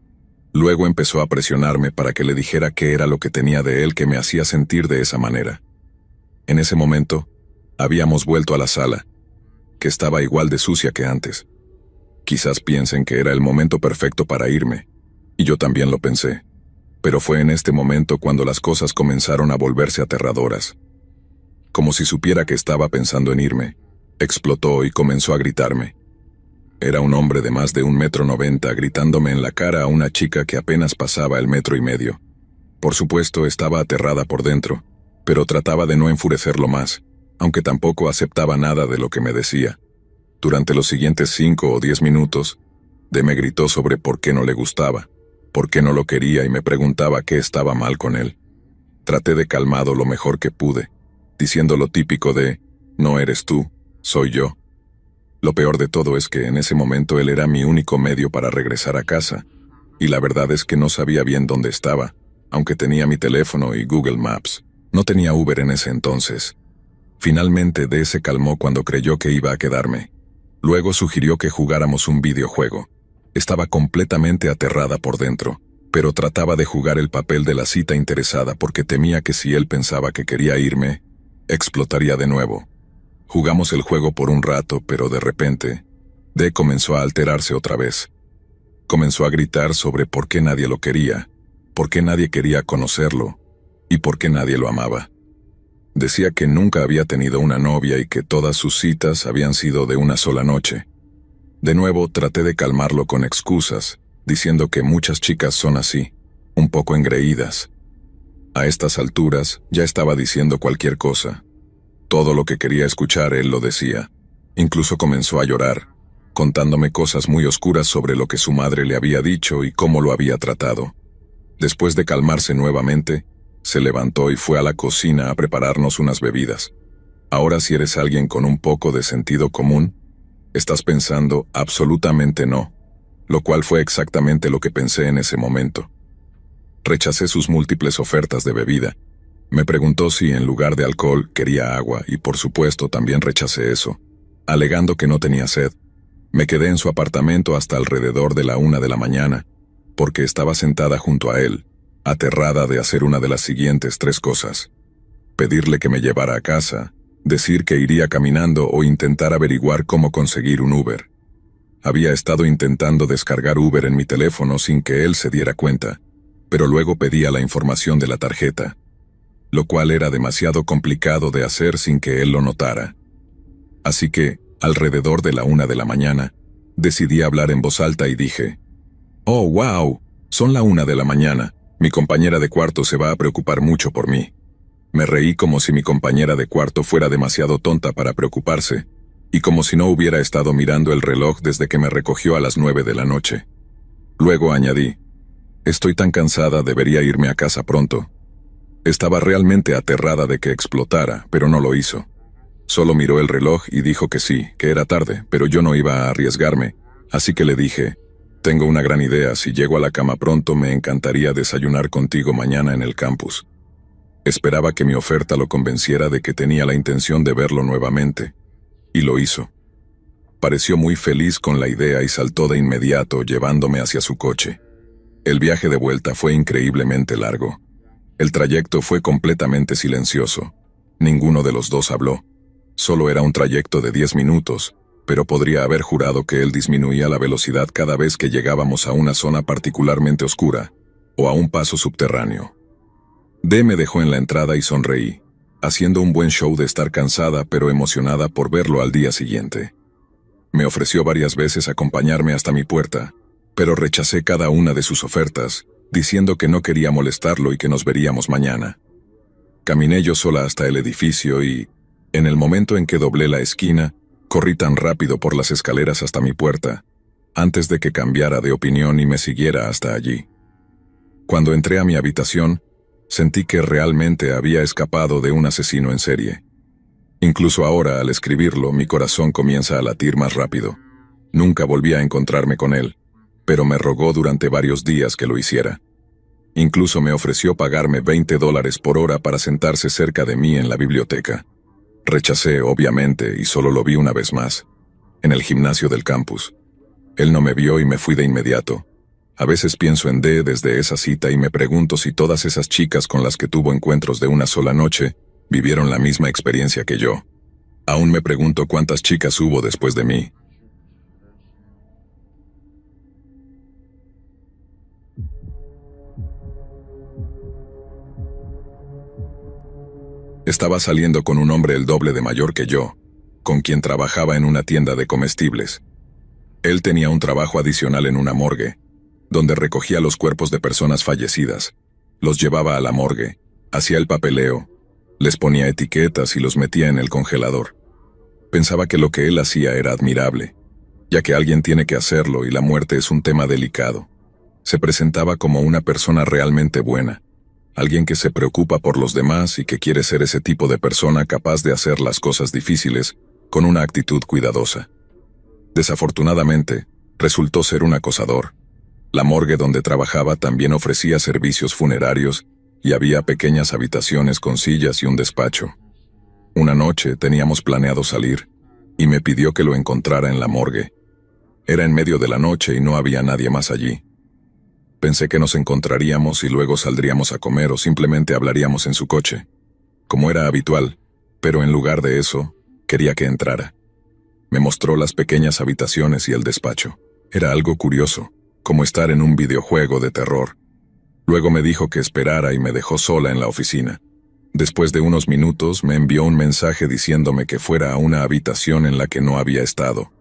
Luego empezó a presionarme para que le dijera qué era lo que tenía de él que me hacía sentir de esa manera. En ese momento, habíamos vuelto a la sala, que estaba igual de sucia que antes. Quizás piensen que era el momento perfecto para irme, y yo también lo pensé. Pero fue en este momento cuando las cosas comenzaron a volverse aterradoras. Como si supiera que estaba pensando en irme, explotó y comenzó a gritarme. Era un hombre de más de 1,90 m gritándome en la cara a una chica que apenas pasaba el 1,5 m. Por supuesto, estaba aterrada por dentro, pero trataba de no enfurecerlo más, aunque tampoco aceptaba nada de lo que me decía. Durante los siguientes 5 o 10 minutos, D me gritó sobre por qué no le gustaba, por qué no lo quería y me preguntaba qué estaba mal con él. Traté de calmado lo mejor que pude, diciendo lo típico de, no eres tú, soy yo. Lo peor de todo es que en ese momento él era mi único medio para regresar a casa, y la verdad es que no sabía bien dónde estaba, aunque tenía mi teléfono y Google Maps. No tenía Uber en ese entonces. Finalmente D se calmó cuando creyó que iba a quedarme. Luego sugirió que jugáramos un videojuego. Estaba completamente aterrada por dentro, pero trataba de jugar el papel de la cita interesada porque temía que si él pensaba que quería irme, explotaría de nuevo. Jugamos el juego por un rato, pero de repente, D comenzó a alterarse otra vez. Comenzó a gritar sobre por qué nadie lo quería, por qué nadie quería conocerlo, y por qué nadie lo amaba. Decía que nunca había tenido una novia y que todas sus citas habían sido de una sola noche. De nuevo traté de calmarlo con excusas, diciendo que muchas chicas son así, un poco engreídas. A estas alturas ya estaba diciendo cualquier cosa. Todo lo que quería escuchar él lo decía. Incluso comenzó a llorar, contándome cosas muy oscuras sobre lo que su madre le había dicho y cómo lo había tratado. Después de calmarse nuevamente, se levantó y fue a la cocina a prepararnos unas bebidas. Ahora, si eres alguien con un poco de sentido común, estás pensando absolutamente no, lo cual fue exactamente lo que pensé en ese momento. Rechacé sus múltiples ofertas de bebida. Me preguntó si en lugar de alcohol quería agua y por supuesto también rechacé eso, alegando que no tenía sed. Me quedé en su apartamento hasta alrededor de la 1 de la mañana, porque estaba sentada junto a él, aterrada de hacer una de las siguientes 3 cosas: pedirle que me llevara a casa, decir que iría caminando o intentar averiguar cómo conseguir un Uber. Había estado intentando descargar Uber en mi teléfono sin que él se diera cuenta, pero luego pedía la información de la tarjeta, lo cual era demasiado complicado de hacer sin que él lo notara. Así que, alrededor de la 1 de la mañana, decidí hablar en voz alta y dije, «Oh, wow, son la 1 de la mañana. Mi compañera de cuarto se va a preocupar mucho por mí». Me reí como si mi compañera de cuarto fuera demasiado tonta para preocuparse, y como si no hubiera estado mirando el reloj desde que me recogió a las 9 de la noche. Luego añadí, «Estoy tan cansada, debería irme a casa pronto». Estaba realmente aterrada de que explotara, pero no lo hizo. Solo miró el reloj y dijo que sí, que era tarde, pero yo no iba a arriesgarme, así que le dije, «Tengo una gran idea, si llego a la cama pronto me encantaría desayunar contigo mañana en el campus». Esperaba que mi oferta lo convenciera de que tenía la intención de verlo nuevamente, y lo hizo. Pareció muy feliz con la idea y saltó de inmediato llevándome hacia su coche. El viaje de vuelta fue increíblemente largo. El trayecto fue completamente silencioso. Ninguno de los dos habló. Solo era un trayecto de 10 minutos, pero podría haber jurado que él disminuía la velocidad cada vez que llegábamos a una zona particularmente oscura, o a un paso subterráneo. D me dejó en la entrada y sonreí, haciendo un buen show de estar cansada pero emocionada por verlo al día siguiente. Me ofreció varias veces acompañarme hasta mi puerta, pero rechacé cada una de sus ofertas, diciendo que no quería molestarlo y que nos veríamos mañana. Caminé yo sola hasta el edificio y, en el momento en que doblé la esquina, corrí tan rápido por las escaleras hasta mi puerta, antes de que cambiara de opinión y me siguiera hasta allí. Cuando entré a mi habitación, sentí que realmente había escapado de un asesino en serie. Incluso ahora, al escribirlo, mi corazón comienza a latir más rápido. Nunca volví a encontrarme con él, pero me rogó durante varios días que lo hiciera. Incluso me ofreció pagarme $20 por hora para sentarse cerca de mí en la biblioteca. Rechacé, obviamente, y solo lo vi una vez más, en el gimnasio del campus. Él no me vio y me fui de inmediato. A veces pienso en D desde esa cita y me pregunto si todas esas chicas con las que tuvo encuentros de una sola noche vivieron la misma experiencia que yo. Aún me pregunto cuántas chicas hubo después de mí. Estaba saliendo con un hombre el doble de mayor que yo, con quien trabajaba en una tienda de comestibles. Él tenía un trabajo adicional en una morgue, donde recogía los cuerpos de personas fallecidas, los llevaba a la morgue, hacía el papeleo, les ponía etiquetas y los metía en el congelador. Pensaba que lo que él hacía era admirable, ya que alguien tiene que hacerlo y la muerte es un tema delicado. Se presentaba como una persona realmente buena, alguien que se preocupa por los demás y que quiere ser ese tipo de persona capaz de hacer las cosas difíciles con una actitud cuidadosa. Desafortunadamente, resultó ser un acosador. La morgue donde trabajaba también ofrecía servicios funerarios y había pequeñas habitaciones con sillas y un despacho. Una noche teníamos planeado salir, y me pidió que lo encontrara en la morgue. Era en medio de la noche y no había nadie más allí. Pensé que nos encontraríamos y luego saldríamos a comer o simplemente hablaríamos en su coche, como era habitual, pero en lugar de eso, quería que entrara. Me mostró las pequeñas habitaciones y el despacho. Era algo curioso, como estar en un videojuego de terror. Luego me dijo que esperara y me dejó sola en la oficina. Después de unos minutos me envió un mensaje diciéndome que fuera a una habitación en la que no había estado.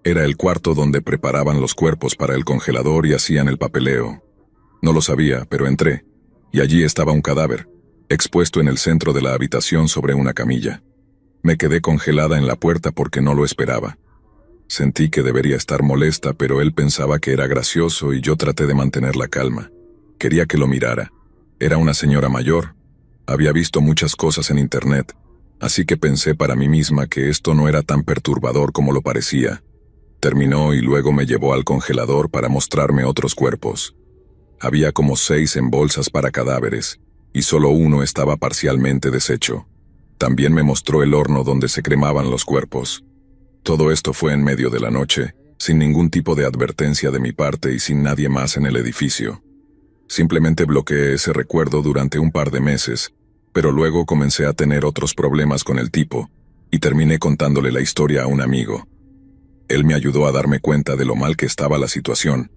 Era el cuarto donde preparaban los cuerpos para el congelador y hacían el papeleo. No lo sabía, pero entré, y allí estaba un cadáver, expuesto en el centro de la habitación sobre una camilla. Me quedé congelada en la puerta porque no lo esperaba. Sentí que debería estar molesta, pero él pensaba que era gracioso y yo traté de mantener la calma. Quería que lo mirara. Era una señora mayor. Había visto muchas cosas en internet, así que pensé para mí misma que esto no era tan perturbador como lo parecía. Terminó y luego me llevó al congelador para mostrarme otros cuerpos. Había como 6 en bolsas para cadáveres, y solo uno estaba parcialmente deshecho. También me mostró el horno donde se cremaban los cuerpos. Todo esto fue en medio de la noche, sin ningún tipo de advertencia de mi parte y sin nadie más en el edificio. Simplemente bloqueé ese recuerdo durante un par de meses, pero luego comencé a tener otros problemas con el tipo, y terminé contándole la historia a un amigo. Él me ayudó a darme cuenta de lo mal que estaba la situación.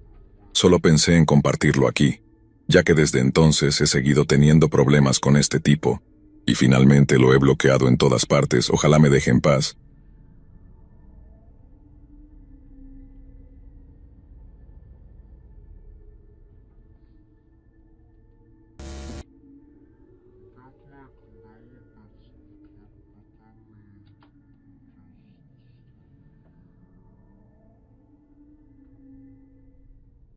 Solo pensé en compartirlo aquí, ya que desde entonces he seguido teniendo problemas con este tipo, y finalmente lo he bloqueado en todas partes. Ojalá me deje en paz.